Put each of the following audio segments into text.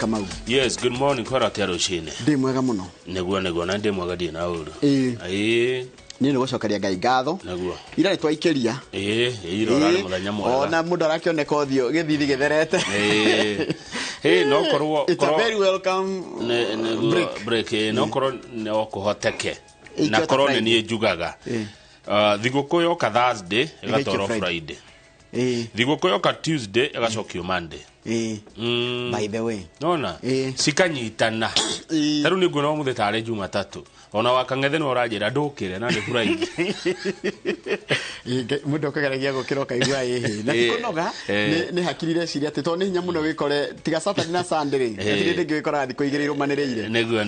Kamau. Yes, good morning kwara tia Rũciinĩ. Ndi mwega muno. Neguo na ndi mwega ndi na uru. Ni no gũcokeria Ngai ngatho. Neguo. Ira nĩ twaikĩria. Irora nĩ mũthenya mwega. Ona mũndũ arakĩoneka ũthiũ gĩthithi gĩtherete. No korwo It's a very welcome break. No korwo no kuhoteke. Na korwo nĩ niĩ njugaga. Thigũkũ yoka Thursday ĩgatwarwo Friday. Thigũkũ yoka Tuesday ĩgacokio Monday. By the way. Nona sikanyitana. Taru nĩ nguona mũthenya tarĩ Jumatatu. Ona wakang'ethe no ũranjĩra ndũkĩre na nĩ Friday. Mũndũ ũkageragia gũkĩra ũkaigua na tikunoga nĩ hakirire ciria atĩ tondũ nĩ hinya mũno wĩkore tiga Saturday na Sunday rĩ gũtirĩ ndĩngĩ wĩkora thikũ igĩrĩ irũmanĩrĩire. Neguo.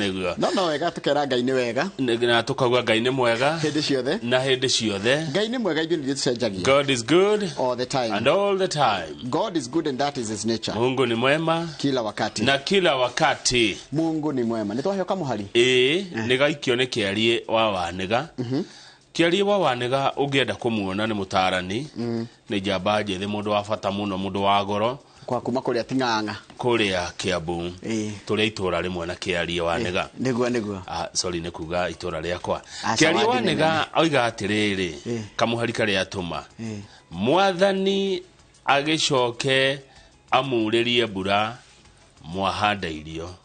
No wega tukera Ngai nĩ wega. Na tukauga Ngai nĩ mwega hĩndĩ ciothe. Na hĩndĩ ciothe. Ngai nĩ mwega ithuĩ nĩ tũcenjagia. God is good all the time. And all the time. God is good and that is his nature. Mungu ni mwema kila wakati. Na kila wakati. Mungu ni mwema. Nĩ twaheo kamuhari. Nĩ gaikio nĩ kĩarie wa wanega. Kĩarie wa wanega ũngĩenda kũmuona nĩ mũtarani. Nĩ njamba njĩthĩ mũndũ wa bata mũno mũndũ wa goro. Kwa kuma kũrĩa Ting'ang'a. Kũrĩa Kiambu. Tũrĩa itũra rĩmwe na kĩarie wanega. Nĩguo. Sorry nĩ kuga itũra rĩakwa. Kĩarie wanega oiga atĩrĩrĩ. Kamuhari karĩa atũma. Mwathani agĩcoke amurĩrie mbura mwahanda irio.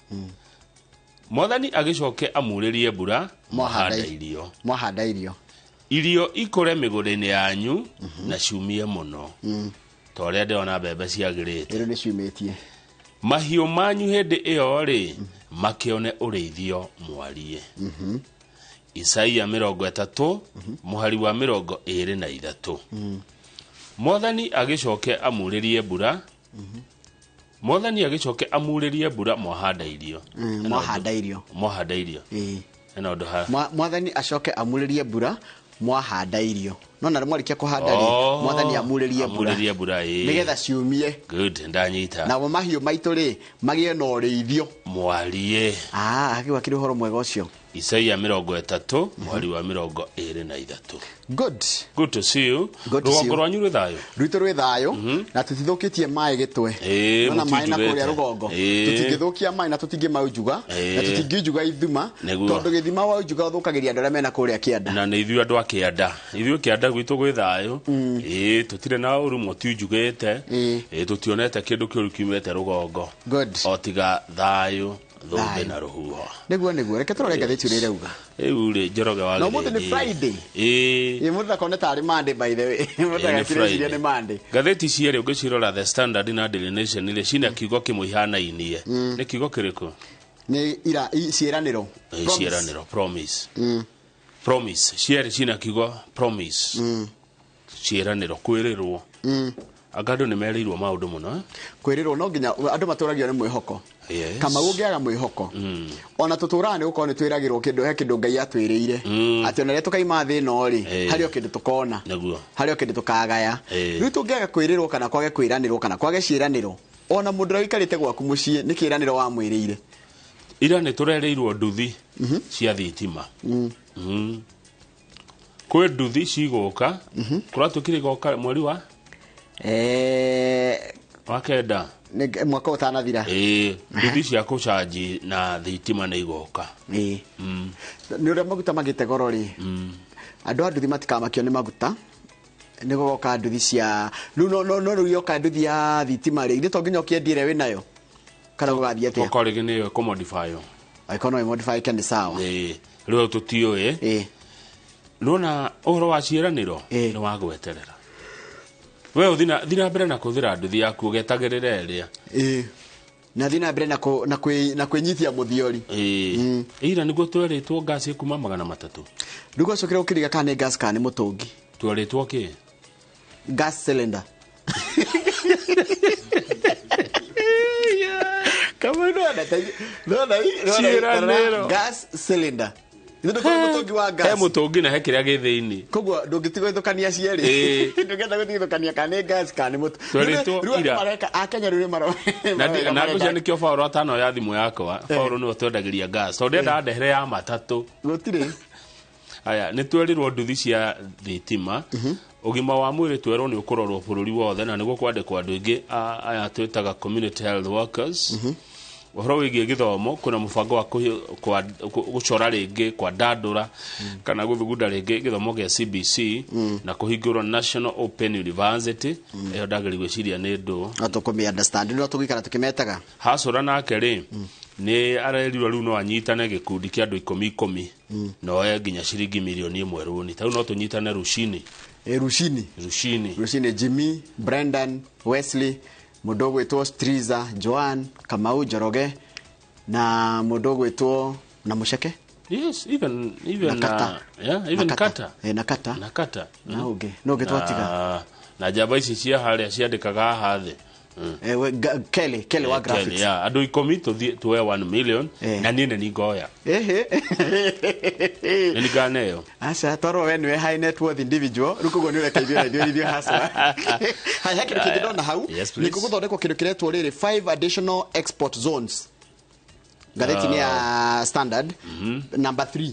Mwathani agĩcoke amurĩrie mbura mwahanda irio. Irio ikore mĩgũnda-inĩ yanyu na ciumie mũno. Torĩa ndĩrona mbembe ciagĩrĩte. Rĩu nĩ ciumĩtie. Mahiũ manyu hĩndĩ ĩyo rĩ makĩone ũrĩithio mwarie. Isaia 30 mũhari wa 23. Mwathani agĩcoke amurĩrie mbura. Mwathani agĩcoke amurĩrie mbura mwahanda irio. Mwahanda irio. Ena ũndũ ha. Mwathani acoke amurĩrie mbura mwahanda irio. No na mwarikia kũhanda rĩ Mwathani amurĩrie mbura. Nĩgetha ciumie. Good ndanyita. Na mahiũ maitũ rĩ magĩe na ũrĩithio mwarie. Akĩgwa kĩrĩ ũhoro mwega ũcio. Isaia 30 mwari wa 23. Good to see you. Rũgongo rwanyu rwĩ thayũ. Rwitũ rwĩ thayũ na tũtithũkĩtie maĩ gĩtwe. Na maĩ na kũrĩa rũgongo. Tũtingĩthũkia maĩ na tũtingĩmaujuga na tũtingĩjuga ithima tondũ gĩthima wa ujuga ũthũkagĩria andũ arĩa mena kũrĩa Kĩanda. Na nĩ ithuĩ andũ a Kĩanda. Ithuĩ Kĩanda gwitũ gwĩ thayũ. Tũtirĩ na ũrũmwe tujugĩte. Tũtionete kĩndũ kĩũru kiumĩte rũgongo. O tiga thayũ. Thũmbĩ na rũhuho. Nĩguo reke tũrore ngathĩti ũrĩa irauga. Rĩu rĩ njoroge wa no mũthĩ nĩ Friday. Mũthĩ akone tarĩ Monday by the way. Mũthĩ agakĩrĩciria nĩ Monday. Ngathĩti cierĩ ũngĩcirora The Standard na Daily Nation rĩ cina kiugo kĩmwe ihanainie. Nĩ kiugo kĩrĩkũ? Nĩ ciĩranĩro. Ciĩranĩro promise. Cierĩ cina kiugo promise. Ciĩranĩro kwĩrĩrwo. Agandũ nĩ merĩirwo maũndũ mũno. Kwĩrĩrwo no nginya andũ matũragio nĩ mwĩhoko. Kama ũngĩaga mwĩhoko. Ona tũtũraga nĩ gũkorwo nĩ twĩragĩrwo kĩndũ Ngai atwĩrĩire. Atĩ ona rĩrĩa tũkaima thĩ ĩno rĩ harĩ o kĩndũ tũkona. Harĩ o kĩndũ tũkagaya. Rĩu tũngĩaga kwĩrĩrwo kana kwage kwĩranĩrwo kana kwage ciĩranĩro. Ona mũndũ ũrĩa ũikarĩte gwaku mũciĩ nĩ kĩĩranĩro wa mwĩrĩire. Ira nĩ tũrereirwo nduthi cia thitima. Kwĩ nduthi cigũka. Kũratũkire igoka mweri wa wakenda mwaka ũtanathira. Nduthi cia kũcanji na thitima nĩ igoka. Nĩ ũrĩa maguta magĩte goro rĩ andũ a nduthi matikamakio nĩ maguta nĩ gũgoka nduthi cia no rĩu yoka nduthi ya thitima rĩ to nginya ũkĩendie ĩrĩa wĩnayo kana gũgathiĩ atĩa ũkorĩgĩ nĩyo kũmodify economy modify kandi sawa. Rĩu tũtiũĩ nona ũhoro wa ciĩranĩro nĩ wa gweterera. We thina mbere na kũthĩra nduthi yaku ũgetagĩrĩra ĩrĩa. Na thina mbere na kwĩnyithia mũthiori. Ira nĩguo twerĩtwo ngasi kuma 300. Ndugu acokire ũkĩriga kana nĩ gas kana nĩ mũtũngi. Twerĩtwo kĩ? Gas cylinder. Kama no gas cylinder. Mũtũngi wa gas. Mũtũngi na he kĩrĩa gĩ thĩinĩ. Koguo ndũngĩtigithũkania cierĩ. Ndũngĩenda gũtigithũkania kana nĩ gas kana nĩ mũtũngi. Twerĩtwo ira. Mareka Akenya rĩu maro. Na ngũcia nĩkĩo Paul atano ya thimũ yakwa. Paul nĩwe twendagĩria gas. Tondũ ndenda ndehere ya matatũ. Gũtirĩ. Aya nĩ twerirwo nduthi cia thitima. Ũgima wa mwĩrĩ twerwo nĩ ũkũrorwo bũrũri wothe na nĩguo kwandĩkwo andũ aingĩ aya twĩtaga community health workers. uhoro wigie githomo kuna mubango wa gucora ringi kwa dandura kana guthugunda ringi githomo gia CBC na kuhingurwa National Open University eyo ndageri gwiciria ni ndu atukumi understand no tugikara tukimetaga hacura nake ri ni arerirwa riu no anyitane gikundi kia andu 10 no nginya ciringi milioni 1 runi tau no tunyitane Rũciinĩ Rũciinĩ Jimmy Brendan Wesley mudogo wetu Striza Joan Kamau Joroge na mudogo wetu na Musheke yes even Nakata. Even Nakata Nakata na uge no getwatiga na jaba ici cia haria ciandikaga hathe Kelly wa graphics andu 10 tuwe 1 million na nine ni ngoya ni ganeyo asa toro we ni high net worth individual rukugo ni urekaithio ithio hasa hai hakiri kidona hau ni kuguthondekwo kindu kiretwo riri 5 additional export zones gatheti ni ya standard number 3.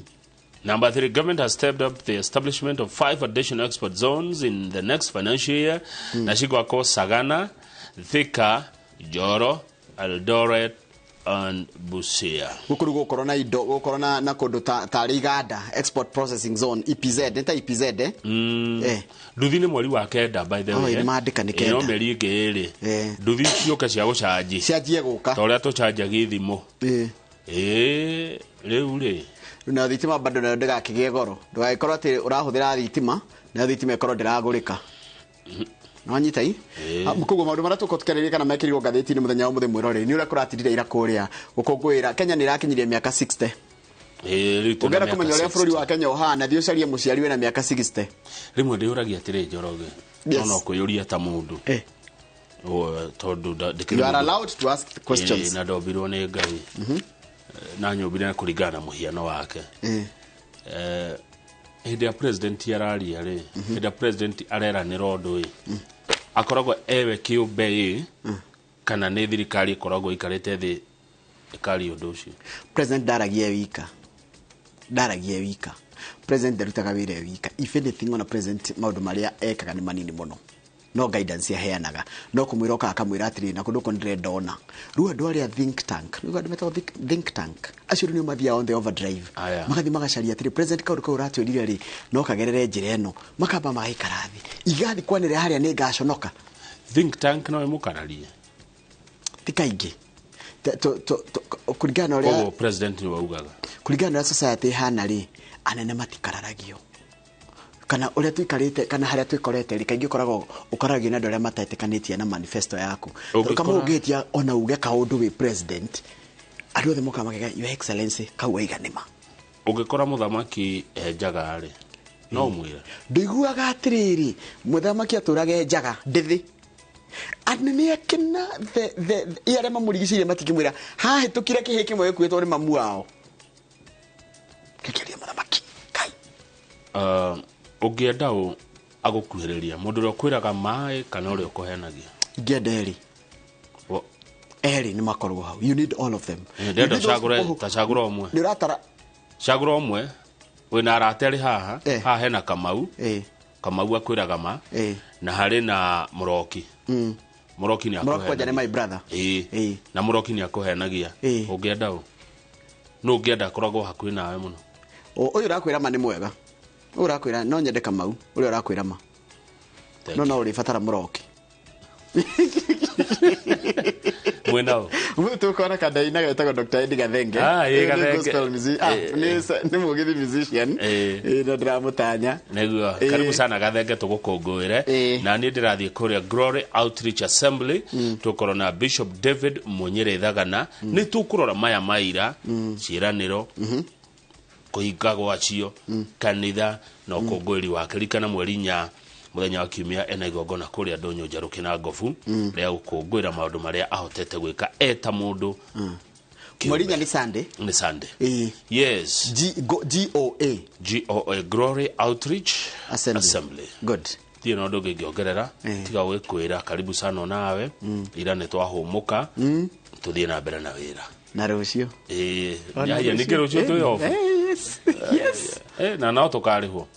Number 3, government has stepped up the establishment of 5 additional export zones in the next financial year. Nashigwako Sagana, Thika, Joro, Eldoret, and Busia. Gukuru gukorona indo gukorona na kundu ta Rigada export processing zone EPZ neta EPZ nduthi ni mweri wa kenda by the way ni maandika ni kenda no meri ngiri nduthi cioka cia gucanji cianjie guka ta uria tucanja githimo riu ri na thitima bado na ndigakigie goro ndugaikorwo ati urahuthira thitima na thitima ikorwo ndiragurika no nyitai mukugo maundu mara tukotukereria kana mekirirwo gatheti ni muthenya wa muthe mwirore ni uria kuratirire ira kuria gukungwira Kenya ni rakinyirie miaka 60 ritu ugera kumenya uria bururi wa Kenya uhana thio caria muciari we na miaka 60 rimwe ndiuragia atire Njoroge no kuyuria ta mundu tondu you are allowed to ask questions na ndobirwo ni Ngai na nyobire kuringana muhiano wake hĩndĩ ya president araria ri hĩndĩ ya president areranĩra ũndũ akoragwo ewe kĩũmbe kana nĩ thirikari ikoragwo ikarĩte thĩ ikari ũndũ ũcio president daragie wika president ndarutaga wĩra wika if anything on a president maũndũ marĩa ekaga nĩ manini mũno no guidance yaheanaga no kumwira ka akamwira atiri na kundu kondire ndona ru andu aria think tank ni andu metagwo think tank acio ni mathia on the overdrive magathi magacaria atiri president kaundu ka uratwirire ri no kagerere njira eno makamba magikarathi igathi kwanire haria ni ngaconoka think tank no imukararie tikaingi kuringana uria president ni waugaga kuringana na society hana ri anene matikararagio kana uria tuikarite kana haria tuikorete ri kaingi koragwo ukaragio na ndoria mataetekanitie na manifesto yaku kama ugetia ona uge kaundu wi president andu othe moka magega your excellency kauwa iganima ugikora muthamaki enjaga ri no mwire ndiguaga atiriri muthamaki aturage enjaga ndithi anene akena the iare mamurigicire matikimwira ha hitukire kihe kimwe gikuitwo ni mamu wao kekeria muthamaki kai ugienda agukuhiriria mundu uri kwiraga mai kana uri ukuhenagia ngederi eri ni makorwo hau you need all of them ndenda cagura omwe ni ratara cagura omwe wina arateri haha hena Kamau Kamau akwiraga ma na hari na Muroki Muroki ni akuhenagia Muroki jane my brother na Muroki ni akuhenagia ugienda no ugienda koragwo hakuhi nawe muno uyu rakwira ma ni mwega urakwira no nyende Kamau uri urakwira ma no uri fatara Muroki Mwenao mtu kona kadaina gaitagwo Dr. Eddie Gathenge ni mugithi musician na ndramutanya neguo karibu sana Gathenge tugukungwire na ni ndirathie kuria Glory Outreach Assembly tukoro na Bishop David Munyere Thagana ni tukurora maya maira ciraniro kuhinga gwacio kanitha na ukungwiri wa kirikana mweri nya muthenya wa kiumia ena igongona kuria ndonyo njaruki na ngofu ria gukungwira maundu maria ahotete gwika eta mundu mweri nya ni Sunday yes GOA Glory Outreach Assembly good tie no ndoge ngiongerera tiga gwikwira karibu sana nawe ira ne twahumuka tuthie na mbere na wira na rucio ya ni rucio tu off yes na no tukariho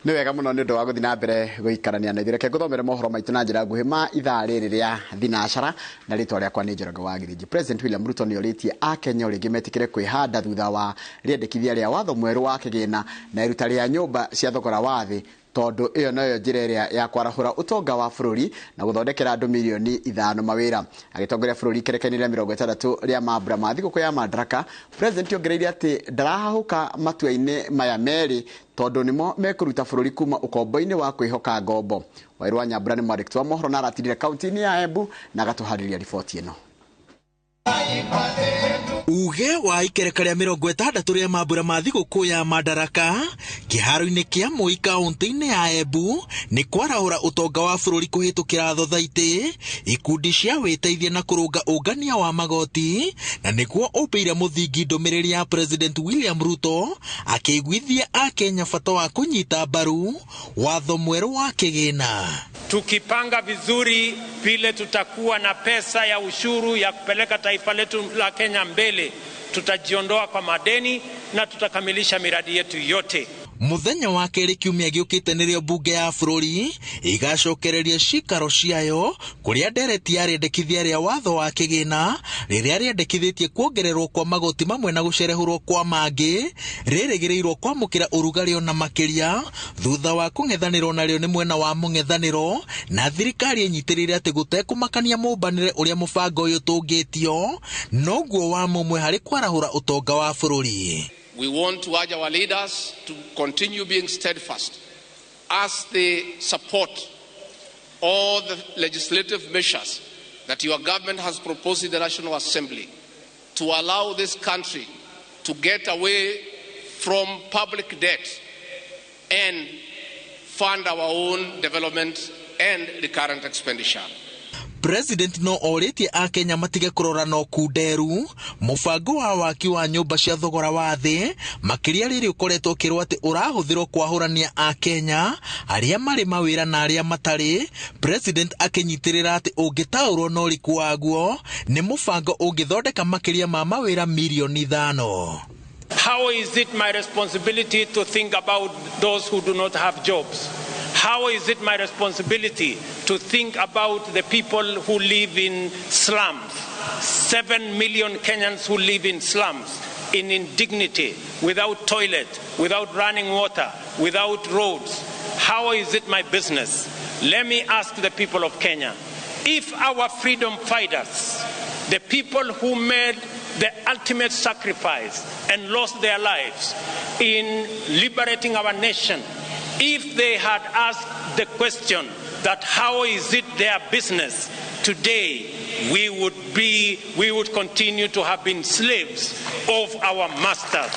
Nĩ wega mũno nĩ ũndũ wa gũthiĩ na mbere gũikarania na ithuĩ. Reke ngũthomere mohoro maitũ na njĩra nguhĩ ma ithaa rĩrĩ rĩa thinacara, na rĩtwa rĩakwa nĩ Njoroge wa Gĩthĩnji. President William Ruto nĩ orĩtie Akenya rĩngĩ metĩkĩre kwĩhanda thutha wa rĩendekithia rĩa watho mwerũ wa kĩgĩna na iruta rĩa nyũmba cia thogora wa thĩ, tondũ ĩyo nayo njĩra ĩrĩa ya kwarahũra ũtonga wa bũrũri na gũthondekera andũ milioni 5 mawĩra. Agĩtongoria bũrũri ikerekania rĩa 60 rĩa mambura ma thigũkũ ya Madaraka, President ongereire atĩ ndarahahũka matua-inĩ maya merĩ tondũ nĩmo mekũruta bũrũri kuma ũkombo-inĩ wa kwĩhoka ngombo. Wairũ wa Nyambura nĩ mwandĩki wa mohoro na aratindire kaunti-inĩ ya Embu na agatuharĩria riboti ĩno. Uge wa ikereka rĩa 60 rĩa mambura ma thigũkũ ya Madaraka kĩharo-inĩ kĩa Moi kaunti-inĩ ya Embu nĩ kwarahũra ũtonga wa bũrũri kũhĩtũkĩra thothaitĩ, ikundi cia wĩteithia na kũrũnga ũngania wa magoti, na nĩguo ũmbĩire mũthingi ndũmĩrĩri ya President William Ruto akĩiguithia Akenya bata wa kũnyita mbaru watho mwerũ wa kĩgĩna. Tukipanga vizuri vile tutakuwa na pesa ya ushuru ya kupeleka taifa letu la Kenya mbele, tutajiondoa kwa madeni na tutakamilisha miradi yetu yote. Muthenya wa kerĩ kiumia gĩũkĩte nĩrĩo mbunge ya bũrũri igacokereria cikaro ciayo kũrĩa ndereti ya rĩendekithia rĩa watho wa kĩgĩna rĩrĩa rĩendekithĩtie kuongererwo kwa magoti mamwe na gũcerehũrwo kwa mangĩ rĩrĩgĩrĩirwo kwamũkĩra ũrugarĩ ona makĩria thutha wa kũng'ethanĩrwo narĩo nĩ mwena wa mũng'ethanĩro na thirikari ĩnyitĩrĩire atĩ gũtekũmakania mũmbanĩre ũrĩa mũbango ũyũ tũngĩtio noguo wa mũmwe harĩ kwarahũra ũtonga wa bũrũri. We want to urge our leaders to continue being steadfast as they support all the legislative measures that your government has proposed in the National Assembly to allow this country to get away from public debt and fund our own development and recurrent expenditure. President no orĩtie Akenya matige kũrora no kunderu mũbango wa waki wa nyũmba cia thogora wa thĩ makĩria rĩrĩ ũkoretwo ũkĩrwo atĩ ũrahũthĩrwo kwahũrania Akenya arĩa marĩ mawĩra na arĩa matarĩ. President akĩnyitĩrĩra atĩ ũngĩtaũrwo no ũriku waguo nĩ mũbango ũngĩthondeka makĩria ma mawĩra milioni 5. How is it my responsibility to think about those who do not have jobs? How is it my responsibility to think about the people who live in slums? 7 million Kenyans who live in slums, in indignity, without toilet, without running water, without roads. How is it my business? Let me ask the people of Kenya, if our freedom fighters, the people who made the ultimate sacrifice and lost their lives in liberating our nation, if they had asked the question that how is it their business, today we would continue to have been slaves of our masters.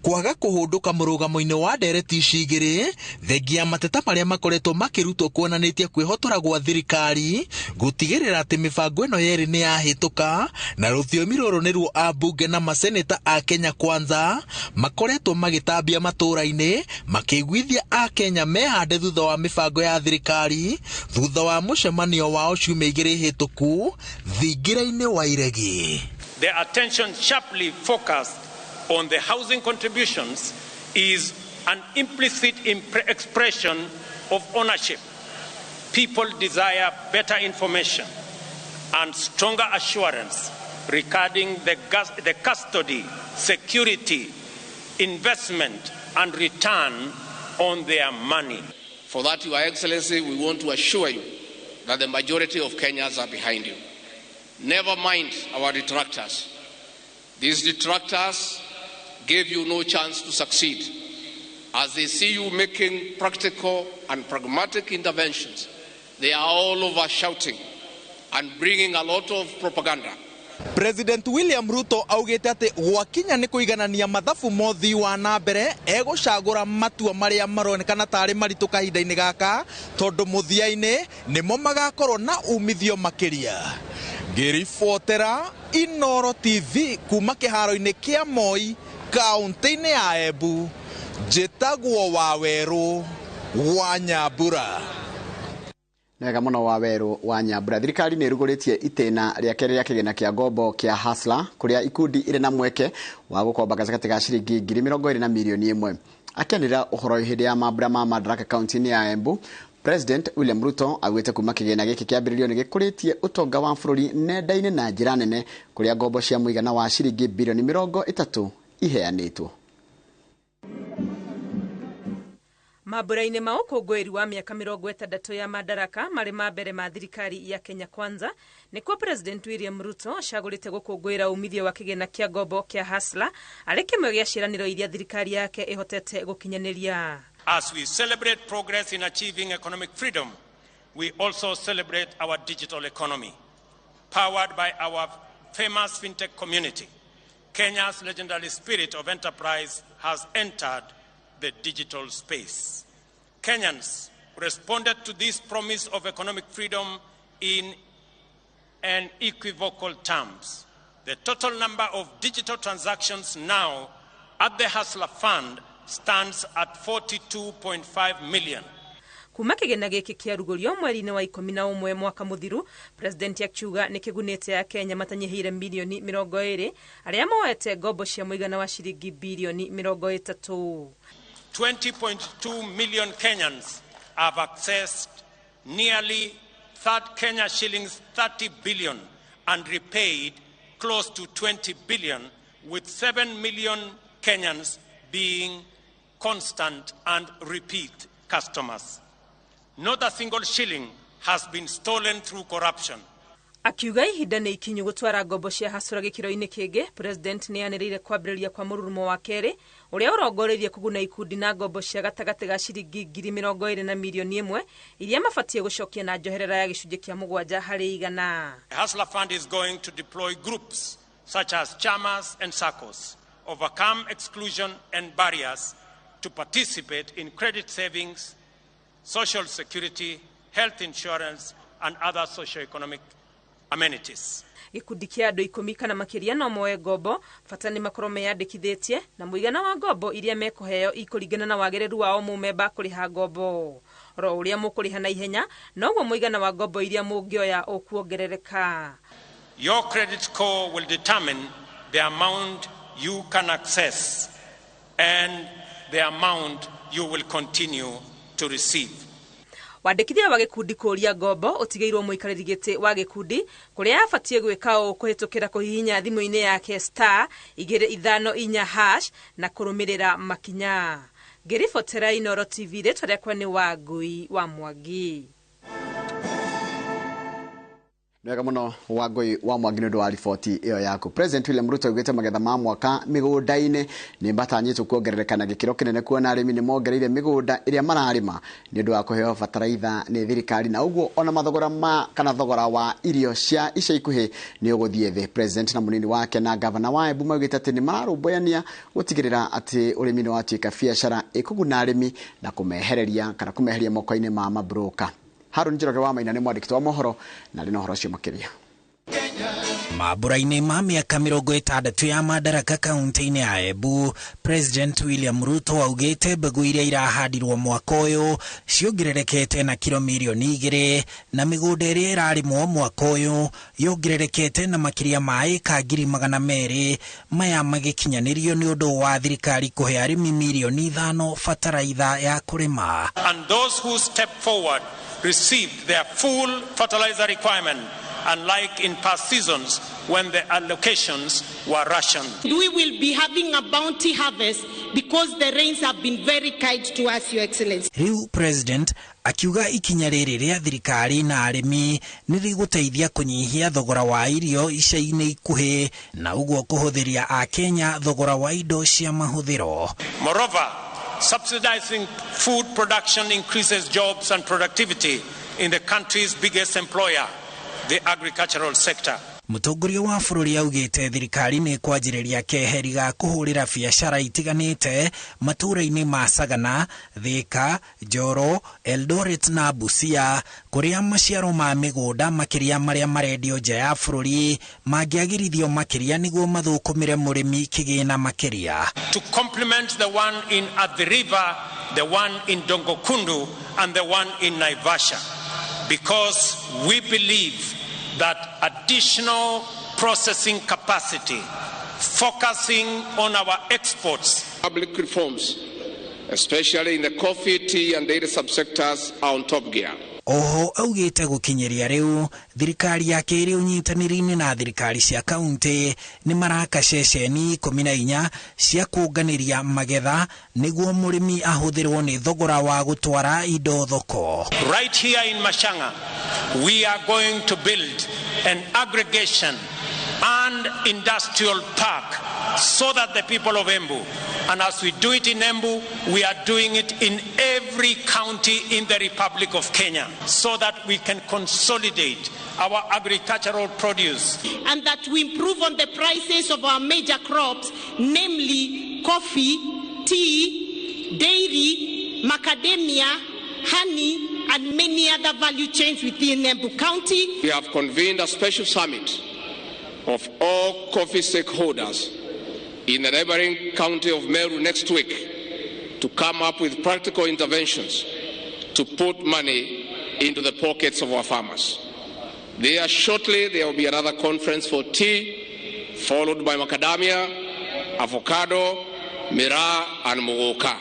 Kwaga kũhũndũka mũrũgamo-inĩ wa ndereti ici igĩrĩ thengia mateta marĩa makoretwo makĩrutwo kuonanĩtie kwĩhotora gwa thirikari gũtigĩrĩra atĩ mĩbango ĩno yerĩ nĩ yahĩtũka na rũthiomi rũrũ nĩruo ambunge na maseneta a Kenya Kwanza makoretwo magĩtambia matũra-inĩ makĩiguithia Akenya mehande thutha wa mĩbango ya thirikari thutha wa mũcemanio wao ciumia igĩrĩ hĩtũku thingira-inĩ wa iregi. Their attention sharply focused on the housing contributions is an implicit expression of ownership. People desire better information and stronger assurance regarding the custody, security, investment and return on their money. For that, Your Excellency, we want to assure you that the majority of Kenyans are behind you. Never mind our detractors. These detractors gave you no chance to succeed. As they see you making practical and pragmatic interventions, they are all over shouting and bringing a lot of propaganda. President William Ruto augĩte atĩ gwakinya nĩ kũiganania mathabu mothi wa na mbere egũcagũra matua marĩa maronekana tarĩ maritũ kahinda-inĩ gaka tondũ mũthia-inĩ nĩmo magakorwo na umithio makĩria. Ngĩribotera iNooro TV kuma kĩharo-inĩ kĩa Moi kaunti-inĩ ya Embu, njĩtagwo Wawerũ wa Nyambura. Nega mũno Wawerũ wa Nyambura. Thirikari nĩ ĩrugũrĩtie itĩna rĩa kerĩ rĩa kĩgĩna kĩa ngombo kĩa Hustler kũrĩa ikundi irĩ na mweke wa gũkomba gatagatĩ ga ciringi 20 milioni 1. Akenera uhoro hĩndĩ ya mambura ma Madaraka kaunti-inĩ ya Embu, President William Ruto agwĩte kuma kĩgĩna gĩkĩ kĩambĩrĩrio nĩ gĩkũrĩtie ũtonga wa bũrũri nenda-inĩ na njĩra nene kũrĩa ngombo cia mũigana wa ciringi bilioni 30 iheanĩtwo. Mambura-inĩ ma ũkũngũĩri wa mĩaka 60 ya Madaraka marĩ ma mbere ma thirikari ya Kenya Kwanza nĩkuo President William Ruto acagũrĩte gũkũngũĩra umithio wa kĩgĩna kĩa ngombo kĩa Hustler arĩ kĩmwe gĩa ciĩranĩro iria thirikari yake ĩhotete gũkinyanĩria. As we celebrate progress in achieving economic freedom, we also celebrate our digital economy. Powered by our famous fintech community, Kenya's legendary spirit of enterprise has entered the digital space. Kenyans responded to this promise of economic freedom in unequivocal terms. The total number of digital transactions now at the Hustler Fund stands at 42.5 million. Kuma kĩgĩna gĩkĩ kĩarugũrio mweri-inĩ wa 11 mwaka mũthiru, President akiuga nĩ kĩgunĩte ya Kenya matanyihĩire milioni 20 arĩa moete ngombo cia mũigana wa ciringi bilioni 30. 20.2 million Kenyans have accessed nearly Kenya shillings 30 billion and repaid close to 20 billion, with 7 million Kenyans being constant and repeat customers. Not a single shilling has been stolen through corruption. Akiuga ihinda nĩ ikinyu gũtwara ngombo cia Hustler gĩkĩro-inĩ kĩngĩ. President nĩ anĩrĩire kwambĩrĩria kwa mũrurumo wa kerĩ ũrĩa ũrongoreirie kũguna ikundi na ngombo cia gatagatĩ ga ciringi 20 na milioni 1 iria mabatie gũcokia na njoherera ya gĩcunjĩ kĩa 7 harĩ 100. The Hustler Fund is going to deploy groups such as chamas and SACCOs, overcome exclusion and barriers to participate in credit savings, social security, health insurance, and other socio-economic amenities. Gĩkundi kĩa andũ 10 kana makĩria no moe ngombo, bata nĩ makorwo meyandĩkithĩtie na mũigana wa ngombo iria mekũheo ikũringana na wagĩrĩru wa o mũmemba kũrĩha ngombo. Ro ũrĩa mũkũrĩha na ihenya, noguo mũigana wa ngombo iria mũngĩoya ũkuongerereka. Your credit score will determine the amount you can access and the amount you will continue to receive. Wandĩkithia wa gĩkundi kũria ngombo ũtigĩirwo mũikarĩri gĩtĩ wa gĩkundi kũrĩa abatie gwĩka kũhĩtũkĩra kũhihinya thimũ-inĩ yake *254# na kũrũmĩrĩra makinya. Ngĩribotera iNooro TV, rĩtwa rĩakwa nĩ Wangui wa Mwangi. Mwega mũno Wangui wa Mwangi nĩ ũndũ wa riboti ĩyo yaku. President William Ruto augĩte magetha ma mwaka mĩgũnda-inĩ nĩ matanyĩtwo kuongerereka na gĩkĩro kĩnene, kuona arĩmi nĩ mongereire mĩgũnda ĩrĩa mararĩma nĩ ũndũ wa kũheo bataraitha nĩ thirikari, na ũguo ona mathogora kana thogora wa irio cia ica ikuhĩ nĩ ũgũthiĩ thĩ. President na mũnini wake na gavana wa Embu maugĩte atĩ nĩ mararũmbũyania gũtigĩrĩra atĩ ũrĩmi nĩ watuĩka biacara ĩkũguna arĩmi na kũmeheria moko-inĩ ma mabroka. Harun Njoroge wa Maina nĩ mwandĩki wa mohoro na rĩ na ũhoro ũcio makĩria. Mambura-inĩ ma mĩaka 60 ya Madaraka kaunti-inĩ ya Embu, President William Ruto augĩte mbegũ iria irahandirwo mwaka ũyũ ciongererekete na kilo milioni 2 na mĩgũnda ĩrĩa ĩrarĩmwo mwaka ũyũ yongererekete na makĩria ma ĩka 200,000, maya magĩkinyanĩrio nĩ ũndũ wa thirikari kũhe arĩmi milioni 5 bataraitha ya kũrĩma. And those who step forward received their full fertilizer requirement, unlike in past seasons when the allocations were rationed. We will be having a bounty harvest because the rains have been very kind to us, Your Excellency. Riu President akiuga ikinya rĩrĩ rĩa thirikari na arĩmi nĩ rĩgũteithia kũnyihia thogora wa irio ica-inĩ ikuhĩ na ũguo kũhũthĩria a Kenya thogora wa indo cia mahũthĩro. Moreover, subsidizing food production increases jobs and productivity in the country's biggest employer, the agricultural sector. Mũtongoria wa bũrũri augĩte thirikari nĩ kwanjĩrĩria keheri ga kũhũrĩra biacara itiganĩte matũũra-inĩ ma Sagana, Thika, Njoro, Eldoret na Busia, kũrĩa maciaro ma mĩgũnda makĩria marĩa marendio nja ya bũrũri mangĩagĩrithio makĩria nĩguo mathũkũmĩre mũrĩmi kĩgĩna makĩria. To complement the one in at the river, the one in Dongokundu and the one in Naivasha, because we believe that additional processing capacity, focusing on our exports. Public reforms especially in the coffee, tea and dairy subsectors, are on top gear. Oho augite gukinyeria riu thirikari yake iri unyitaniri-ini na thirikari cia kaunti ni maraka ceceni 14 cia kuunganiria magetha niguo murimi ahuthirwo ni thogora wa gutwara indo thoko. Right here in Mashanga, we are going to build an aggregation and industrial park so that the people of Embu, and as we do it in Embu, we are doing it in every county in the Republic of Kenya, so that we can consolidate our agricultural produce. And that we improve on the prices of our major crops, namely coffee, tea, dairy, macadamia, honey, and many other value chains within Embu County. We have convened a special summit of all coffee stakeholders in the neighboring county of Meru next week to come up with practical interventions to put money into the pockets of our farmers. Shortly there will be another conference for tea, followed by macadamia, avocado, miraa and muguka.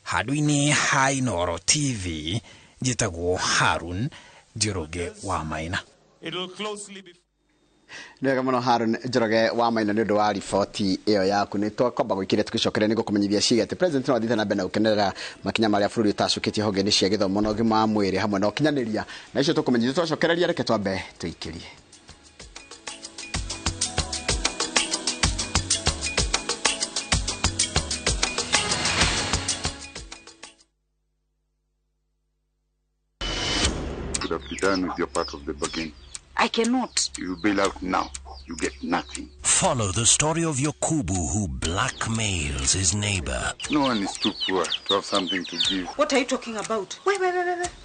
Haduini iNooro TV, jitagwo Harun Njoroge wa Maina. It'll closely be Nega muno Harun Njoroge wa Maina ni undu wa riboti iyo yaku ni twakomba gwikire tukicokera ni gukumenyithia ciga ati president no athitha na mbere ukenerera makinya maria bururi utacukitie honge-ini cia githomo no gima wa mwiri hamwe na ukinyaniria na icio tukumenyithia twacokereria reke twambe tuikirie. Could have been done with your part of the bargain. I cannot. You bail out now. You get nothing. Follow the story of Yokubu who blackmails his neighbor. No one is too poor to have something to give. What are you talking about? Wait,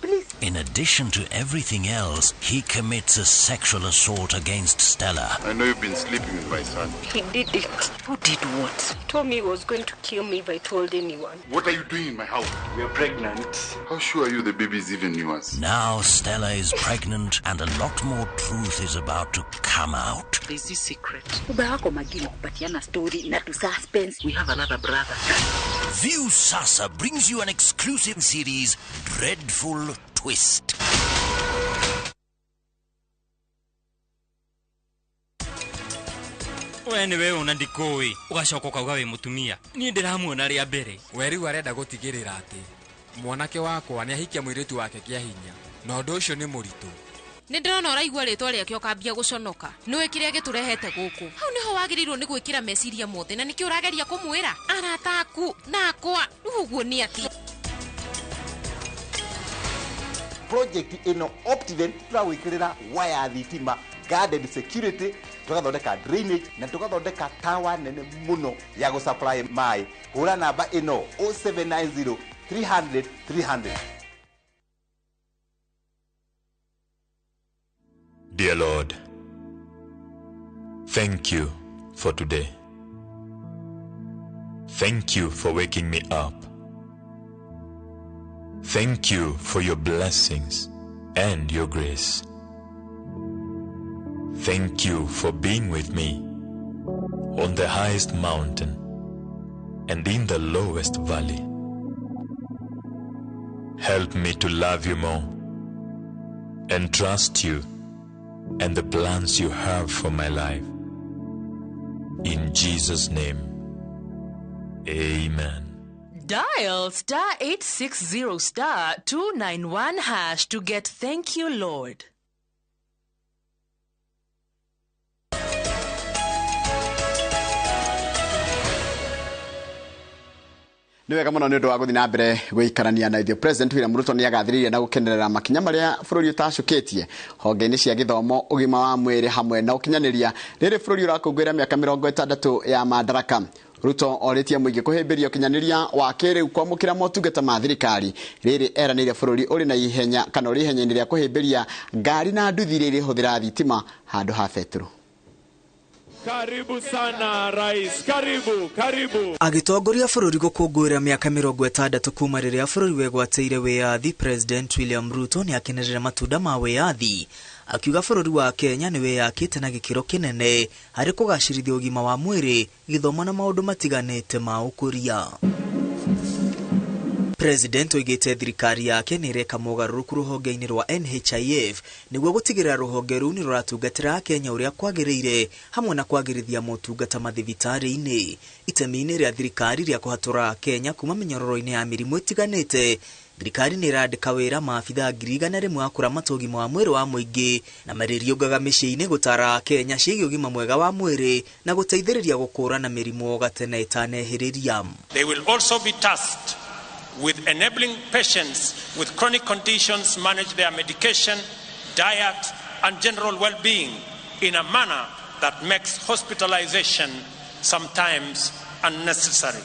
please. In addition to everything else, he commits a sexual assault against Stella. I know you've been sleeping with my son. He did it. Who did what? He told me he was going to kill me if I told anyone. What are you doing in my house? We are pregnant. How sure are you the baby is even yours? Now Stella is pregnant and a lot more truth is about to come out. There's this secret. We have another brother. View Sasa brings you an exclusive series, Dreadful Twist. Wewe unandikoi ugacoka ukauga we mutumia ni ndiramuona ria mbere weri arenda gutigirira ati mwanake wakwa ni ahikia mwiritu wake kia hinya na undu ucio ni muritu. Nindona uraigua ritwa riake ukambia guconoka niwe kiria giturehete guku hau niho wagirirwo ni gwikira meciria mothe na niki urageria kumwira arataku nakwa uguo ni ati project ino Optiven twawikirira waya thitima guarded security tugathondeka drainage na tugathondeka tower nene muno ya go supply mai hura namba ino 0790 300 300. Dear Lord, thank you for today. Thank you for waking me up. Thank you for your blessings and your grace. Thank you for being with me on the highest mountain and in the lowest valley. Help me to love you more and trust you and the plans you have for my life. In Jesus' name, amen. Dial *860*291# to get Thank You, Lord. Niwega muno ni undu wa guthi na mbere gwikarania na ithuĩ president William Ruto ni agathĩrĩirie na gukenerera makinya maria bũrũri ũtacukitie honge-inĩ cia gĩthomo ũgima wa mwĩrĩ hamwe na ũkinyanĩria rĩrĩ bũrũri ũrakũngũĩra mĩaka 60 ya madaraka. Ruto oritie mũingĩ kũhĩmbĩria ũkinyanĩria wa kĩrĩu kwamũkĩra motungata ma thirikari rĩrĩ eranĩire bũrũri ũrĩ na ihenya kana ũrĩ ihenya-inĩ rĩa kũhĩmbĩria ngari na nduthi rĩrĩ hũthĩra thitima handũ ha betũrũ. Karibu sana rais, karibu. Agitongoria bũrũri gũkũngũĩra mĩaka 60 kuma rĩrĩa bũrũri wegwatĩire wĩyathi, President William Ruto ni akenerera matunda ma wĩyathi, akiuga bũrũri wa Kenya ni wĩyakĩte na gĩkĩro kĩnene harĩ kũgacĩrithia ũgima wa mwĩrĩ, gĩthomo na maũndũ matiganĩte ma ũkũria. President oigite thirikari yake nĩ ireka mogarũrũku rũhonge-inĩ rwa NHIF nĩguo gũtigĩrĩra rũhonge rũu nĩ rũratungatĩra Kenya ũrĩa kwagĩrĩire hamwe na kwagĩrithia motungata mathibitarĩ-inĩ. Itemi-inĩ rĩa thirikari rĩa kũhatũra Kenya kuma mĩnyororo-inĩ ya mĩrimũ ĩtiganĩte, thirikari nĩ ĩrandĩka wĩra maabitha 100,000 a kũramata ũgima wa mwĩrĩ wa mũingĩ na marĩriũngaga mĩciĩ-inĩ gũtara Kenya ciĩgiĩ ũgima mwega wa mwĩrĩ na gũteithĩrĩria gũkũũrana mĩrimũ gatene ĩtanehĩrĩria. They will also be tasked with enabling patients with chronic conditions manage their medication, diet, and general well-being in a manner that makes hospitalization sometimes unnecessary.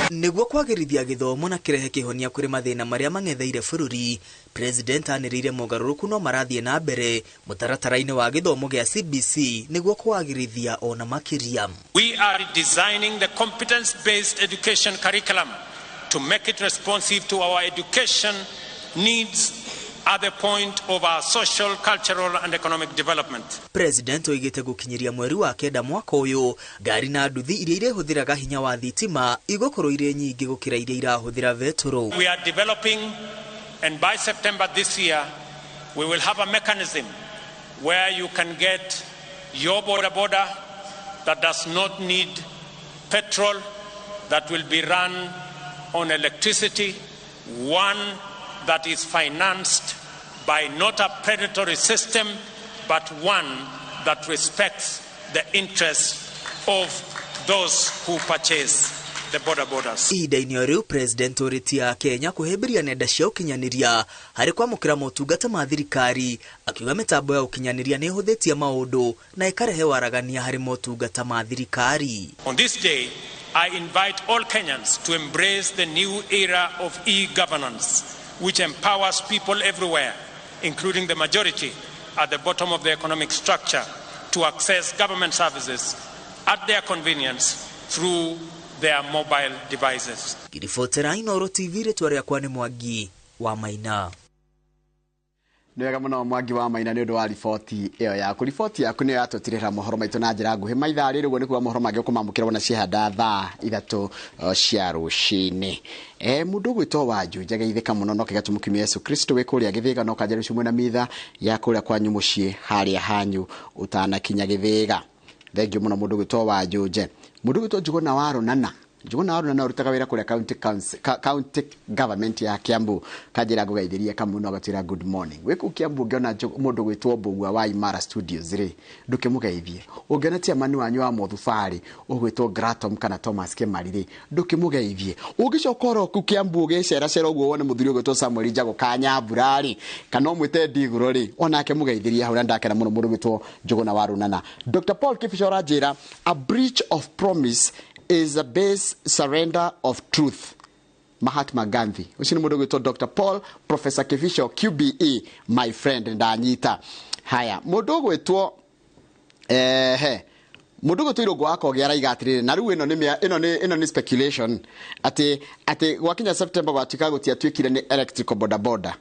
Nĩguo kwagĩrithia gĩthomo na kĩrehe kĩhonia kũrĩ mathĩna marĩa mang'etheire bũrũri, President anĩrĩire mogarũrũku no marathiĩ na mbere mũtaratara-inĩ wa gĩthomo gĩa CBC nĩguo kwagĩrithia ona makĩria. We are designing the competence-based education curriculum to make it responsive to our education needs at the point of our social, cultural and economic development. President oigite gũkinyĩria mweri wa kenda mwaka ũyũ, ngari na nduthi iria irehũthĩraga hinya wa thitima igũkorwo irĩ nyingĩ gũkĩra iria irahũthĩra betũrũ. We are developing, and by September this year we will have a mechanism where you can get your boda that does not need petrol, that will be run on electricity, one that is financed by not a predatory system, but one that respects the interests of those who purchase the borders. Ihinda-inĩ o rĩu President ũrĩtia Kenya kũhĩmbĩria nenda cia ũkinyanĩria harĩ kwamũkĩra motungata ma thirikari, akiuga mĩtambo ya ũkinyanĩria nĩ ĩhũthĩtie maũndũ na ĩkarehe waragania harĩ motungata ma thirikari. On this day, I invite all Kenyans to embrace the new era of e-governance, which empowers people everywhere, including the majority at the bottom of the economic structure, to access government services at their convenience through their mobile devices. Kiribotera iNooro TV rĩtwa rĩakwa nĩ Mwangi wa Maina. Nĩ wega mũno Mwangi wa Maina nĩ ũndũ wa riboti ĩyo yaku. Riboti yaku nĩ yatũtirĩra mohoro maitũ na njĩra nguhĩ. Maithaa rĩrĩ ũguo nĩkuo mohoro mangĩ ũkũmamũkĩra na ciehanda thaa 3 cia rũciinĩ. Mũndũ gwĩtwo Wanjũ geithĩka mũno no kĩgatũmũkimia Yesu Kristo wĩ kũrĩa Gĩthĩga no kanjĩra cumwe na mitha ya kũrĩa kwanyu mũciĩ harĩa hanyu ũtanakinya Gĩthĩga. Thengio mũno mũndũ gwĩtwo Wanjũ. Mũndũ gwĩtwo Njuguna wa Rũnana. Njuguna wa Rũnana ũrutaga wĩra kũrĩa county government ya Kiambu. Kanjĩra ngũgeithĩrie kamũno agatwĩra good morning. Wĩkũ Kiambu ũngĩona mũndũ gwĩtwo Mbũgua wa iNooro Studios rĩ ndũkĩmũgeithie. Ũngĩona Tiamani wanyu wa Mũthubarĩ ũgwĩtwo Gratom kana Thomas Kĩmari rĩ ndũkĩmũgeithie. Ũngĩcoka ũroku Kiambu ũgĩceracera ũguo wone mũthuri ũgwĩtwo Samuel Njago Kanyambura rĩ kana ũmwĩte Ndigũrũ rĩ onake mũgeithĩrie hau na ndakena mũno mũndũ gwĩtwo Njuguna wa Rũnana. Dr. Paul Kibicho ranjĩra a breach of promise is a base surrender of truth. Mahatma Gandhi. Ushini mũndũ gwĩtwo Dr. Paul Professor Kibicho QBE my friend ndanyita. Haya mũndũ gwĩtwo mũndũ gwĩtwo Irũngũ wako gĩara igatirĩre na rĩu ĩno nĩ speculation ati gwakinya September gwatuĩka gũtiatuĩkire nĩ electrical boda.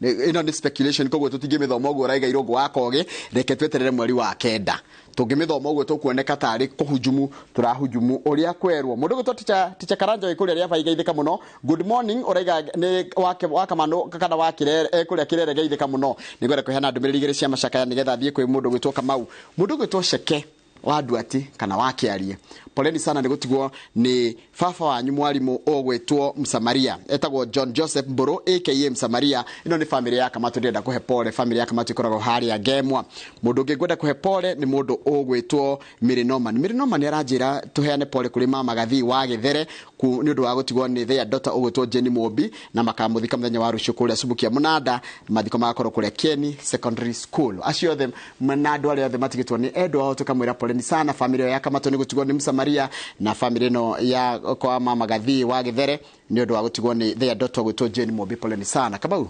Ĩno nĩ speculation koguo tũtingĩmĩthoma ũguo raiga Irũngũ wakoge reke tweterere mweri wa kenda tũngĩmĩthoma ũguo tũkuoneka tarĩ kũhujumu tũrahujumu ũrĩa kwerwo mũndũ gwĩtwo ticha Karanja wĩ kũrĩa rĩaba igaithĩka mũno good morning ũraiga nĩ wakamano kana wakĩrere kũrĩa kĩrere geithĩka mũno nĩgwenda kũheana ndũmĩrĩri igĩrĩ cia macakaya nĩgetha thiĩ kwĩ mũndũ gwĩtwo Kamau mũndũ gwĩtwo Sheke wa Nduati kana wakĩarie poleni sana nĩgũtigwo nĩ baba wanyu mwarimu ũgwĩtwo Msamaria etagwo John Joseph Mburu aka Msamaria. Ino nĩ family ya Kamatu ndenda kũhe pole family ya Kamatu ikoragwo harĩa Ngemwa. Mũndũ ũngĩ ngwenda kũhe pole nĩ mũndũ ũgwĩtwo Mirinoman aranjĩra tũheane pole kũrĩ mama Gathii wa Gĩthere nĩ ũndũ wa gũtigwo nĩ their daughter ũgwĩtwo Jenny Mobi na makamũthika mũthenya wa rũciũ kũrĩa Subukia Mũnanda mathiko magakorwo kũrĩa Kieni Secondary School. Acio othe Mũnanda arĩa othe matigĩtwo nĩ endwa ao tũkamwĩra poleni sana family ya Kamatu nĩ gũtigwo nĩ Msamaria na family no ya kwa mama Gathii wa Gĩthere nĩ ũndũ wa gũtigwo nĩ their daughter gwĩtwo Jenny Mobi poleni sana. Kamau